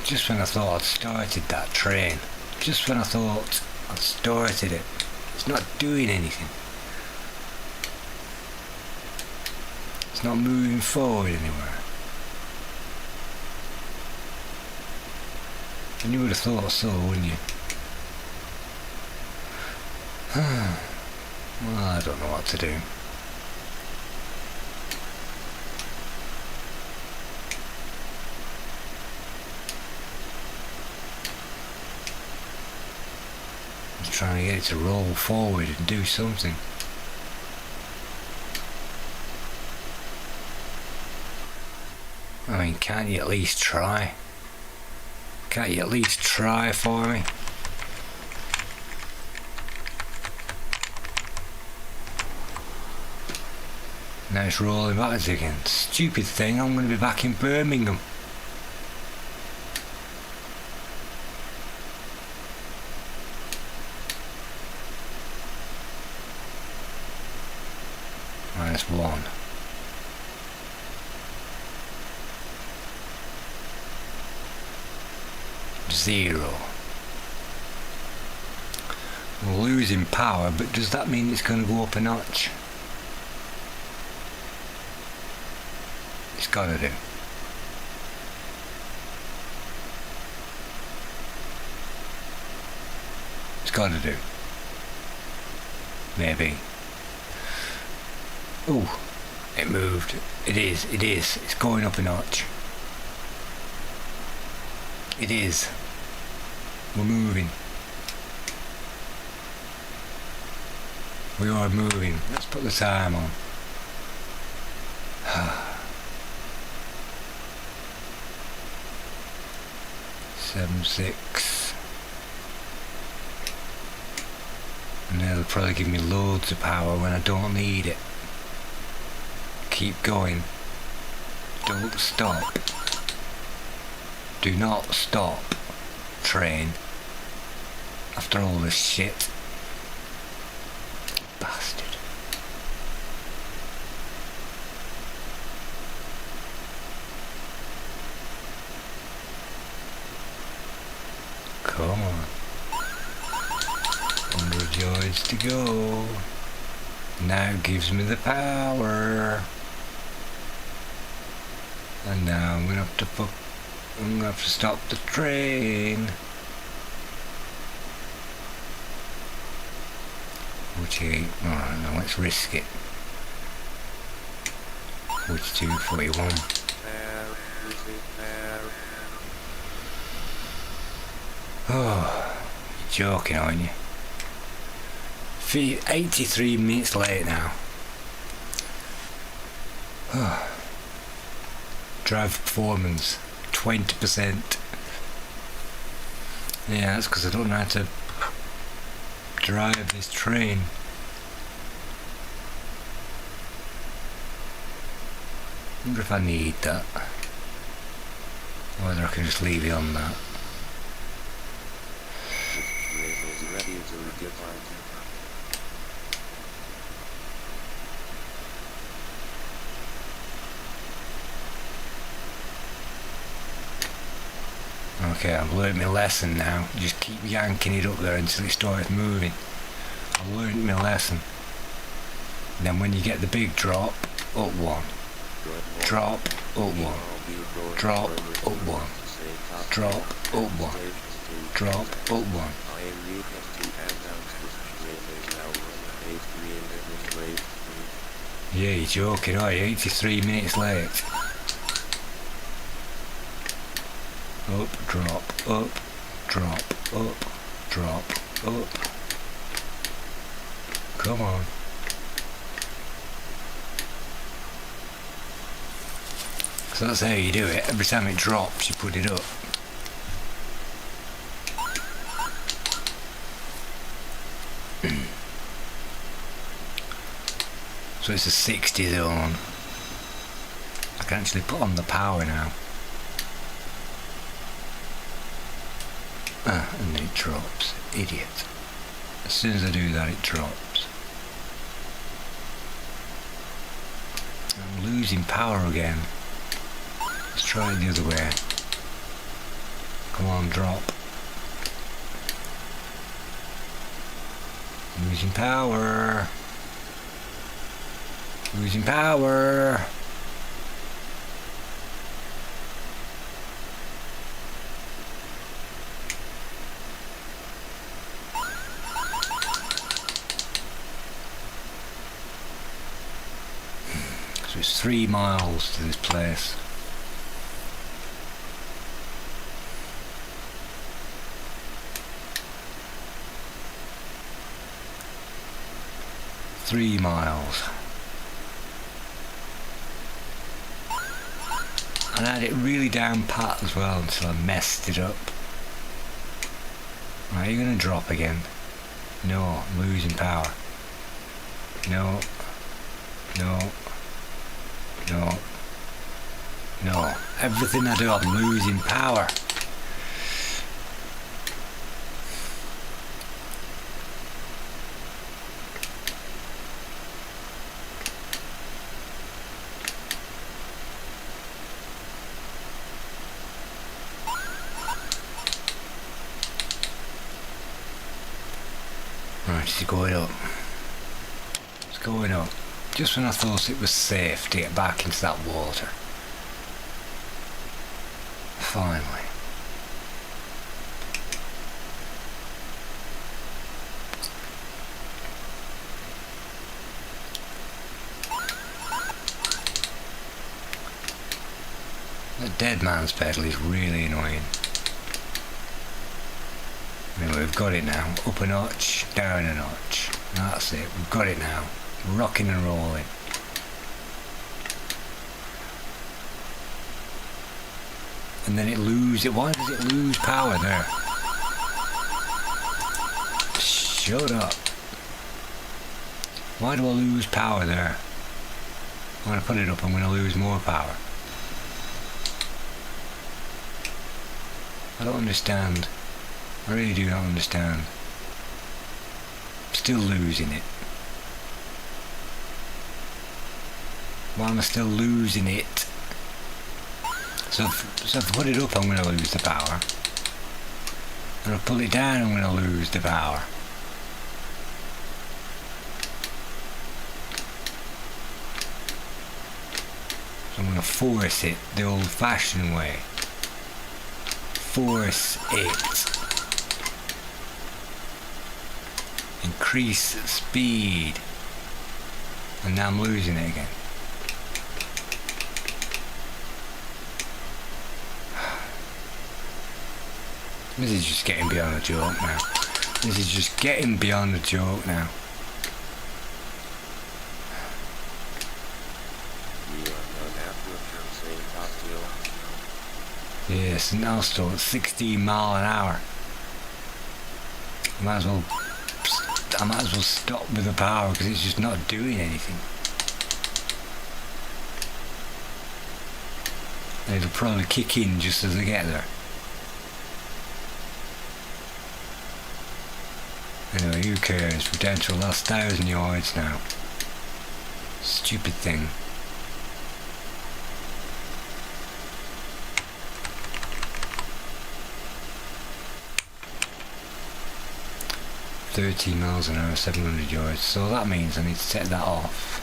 just when I thought I'd started that train, just when I thought I'd started it, it's not doing anything. It's not moving forward anywhere. And you would have thought so, wouldn't you? Well, I don't know what to do. I'm trying to get it to roll forward and do something. I mean, can't you at least try? Can't you at least try for me? Now it's rolling backwards again. Stupid thing, I'm going to be back in Birmingham. -1. Zero. We're losing power, but does that mean it's going to go up a notch? It's got to do. It's got to do. Maybe. Oh, it moved. It is. It's going up a notch. It is. We're moving. We are moving. Let's put the time on. 7.6. And they'll probably give me loads of power when I don't need it. Keep going. Don't stop. Do not stop, train. After all this shit. Bastard. Come on. 100 yards to go. Now it gives me the power. And now I'm gonna have to stop the train. Which ain't, alright, now let's risk it. 42, 41. Oh, you're joking, aren't you? 83 minutes late now. Oh. Drive performance 20%. Yeah, that's because I don't know how to drive this train. I wonder if I need that, or whether I can just leave it on that. Okay, I've learned my lesson now. Just keep yanking it up there until it starts moving. I've learned my lesson. And then when you get the big drop, up one. Drop, up one. Drop, up one. Drop, up one. Drop, up one. Yeah, you're joking, are you? 83 minutes late. Up, drop, up, drop, up, drop, up. Come on. So that's how you do it. Every time it drops, you put it up. So it's a 60 zone. I can actually put on the power now. And then it drops. Idiot. As soon as I do that, it drops. I'm losing power again. Let's try it the other way. Come on, drop. Losing power. Losing power. So it's 3 miles to this place. Three miles. And I had it really down pat as well until I messed it up. Right, you're gonna drop again. No, I'm losing power. No. No. No. No. Everything I do, I'm losing power. Right, it's going up. It's going up. Just when I thought it was safe to get back into that water. Finally. The dead man's pedal is really annoying. Anyway, we've got it now. Up a notch, down a notch. That's it. We've got it now. Rocking and rolling. And then it loses. Why does it lose power there? Shut up. Why do I lose power there? When I put it up, I'm going to lose more power. I don't understand. I really do not understand. Still losing it. Why am I still losing it? So if I put it up, I'm going to lose the power. And if I pull it down, I'm going to lose the power. So I'm going to force it the old-fashioned way. Force it. Increase speed. And now I'm losing it again. This is just getting beyond a joke now. This is just getting beyond a joke now. Yes, now still at 16 mile an hour. I might as well stop with the power because it's just not doing anything. And it'll probably kick in just as I get there. Anyway, who cares? We're down to the last 1,000 yards now. Stupid thing. .30 miles an hour, 700 yards. So that means I need to set that off.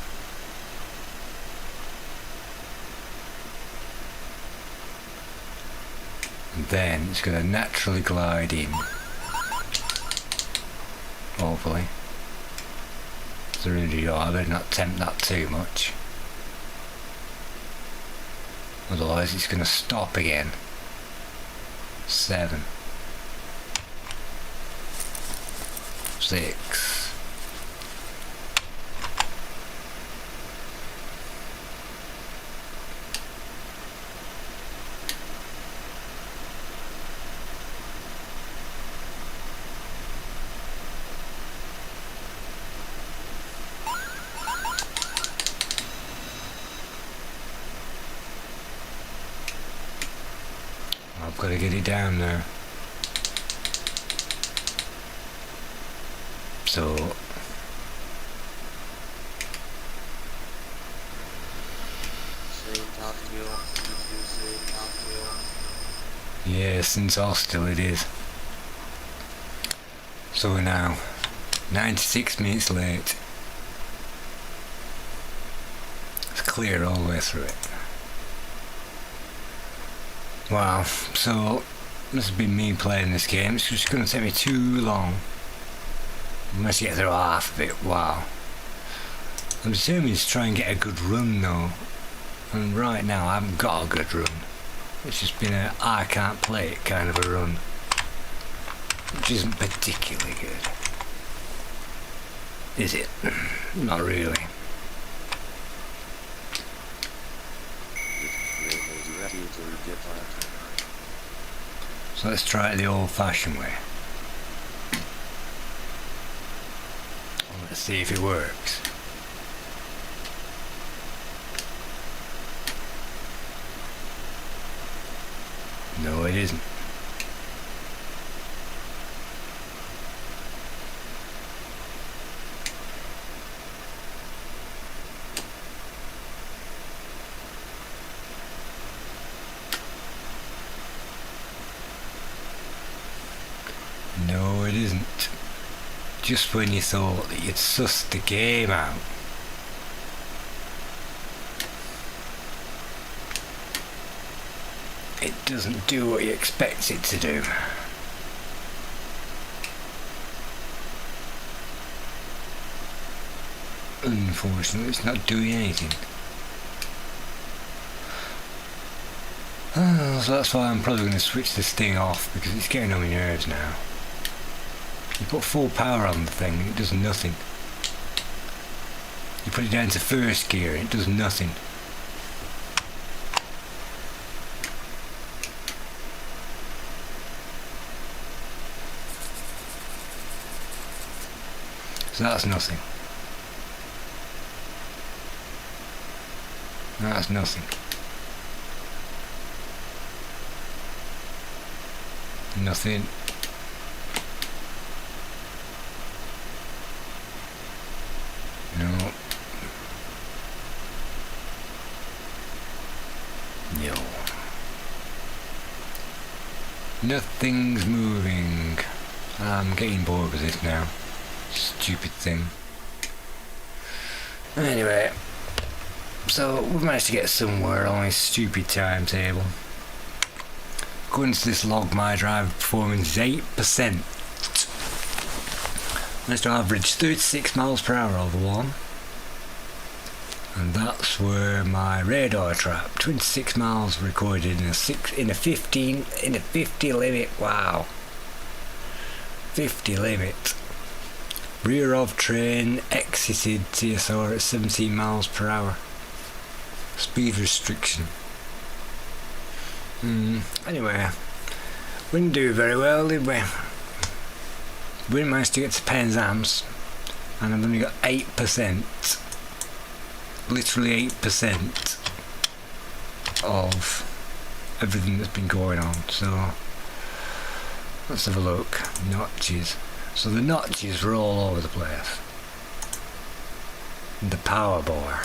And then it's going to naturally glide in. Hopefully. 300 yards, I better not tempt that too much. Otherwise it's going to stop again. 7. 6. I've got to get it down there. So yes, since hostile it is. So we're now 96 minutes late. It's clear all the way through it. Wow, so this has been me playing this game. It's just going to take me too long. Unless you get through half of it. Wow. I'm determined to try and get a good run though. And right now I haven't got a good run. It's just been a I can't play it kind of a run. Which isn't particularly good. Is it? Not really. So let's try it the old-fashioned way. Let's see if it works. No, it isn't. No, it isn't. just when you thought that you'd sussed the game out. It doesn't do what you expect it to do. Unfortunately, it's not doing anything. So that's why I'm probably going to switch this thing off, because it's getting on my nerves now. You put full power on the thing and it does nothing. You put it down to first gear and it does nothing. So that's nothing. That's nothing. Nothing. No. No. Nothing's moving. I'm getting bored with this now. Stupid thing. Anyway, so we've managed to get somewhere on this stupid timetable. According to this log, my driver performance is 8%. Managed to average 36 miles per hour over one. And that's where my radar trap, 26 miles recorded in a 50 limit. Wow. 50 limit. Rear of train exited TSR at 17 miles per hour. Speed restriction. Anyway, we didn't do very well, did we? We didn't manage to get to Penzance, and I've only got 8%. Literally 8% of everything that's been going on. So let's have a look. Notches. So the notches were all over the place. The power bar,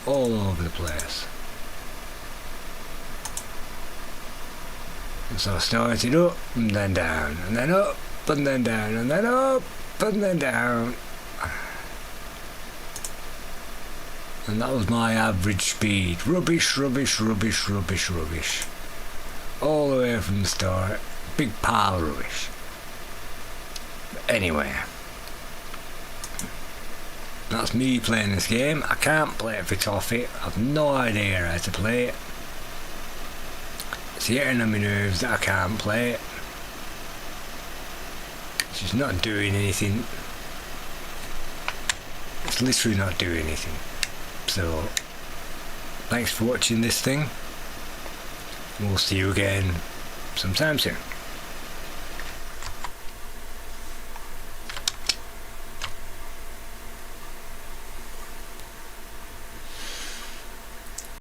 all over the place. And so I started up and then down, and then up and then down, and then up and then down. And that was my average speed. Rubbish, rubbish, rubbish, rubbish, rubbish. All the way from the start. Big pile of rubbish. But anyway, that's me playing this game. I can't play it for toffee. I've no idea how to play it. It's getting on my nerves that I can't play it. It's just not doing anything. It's literally not doing anything. So, thanks for watching this thing. We'll see you again sometime soon.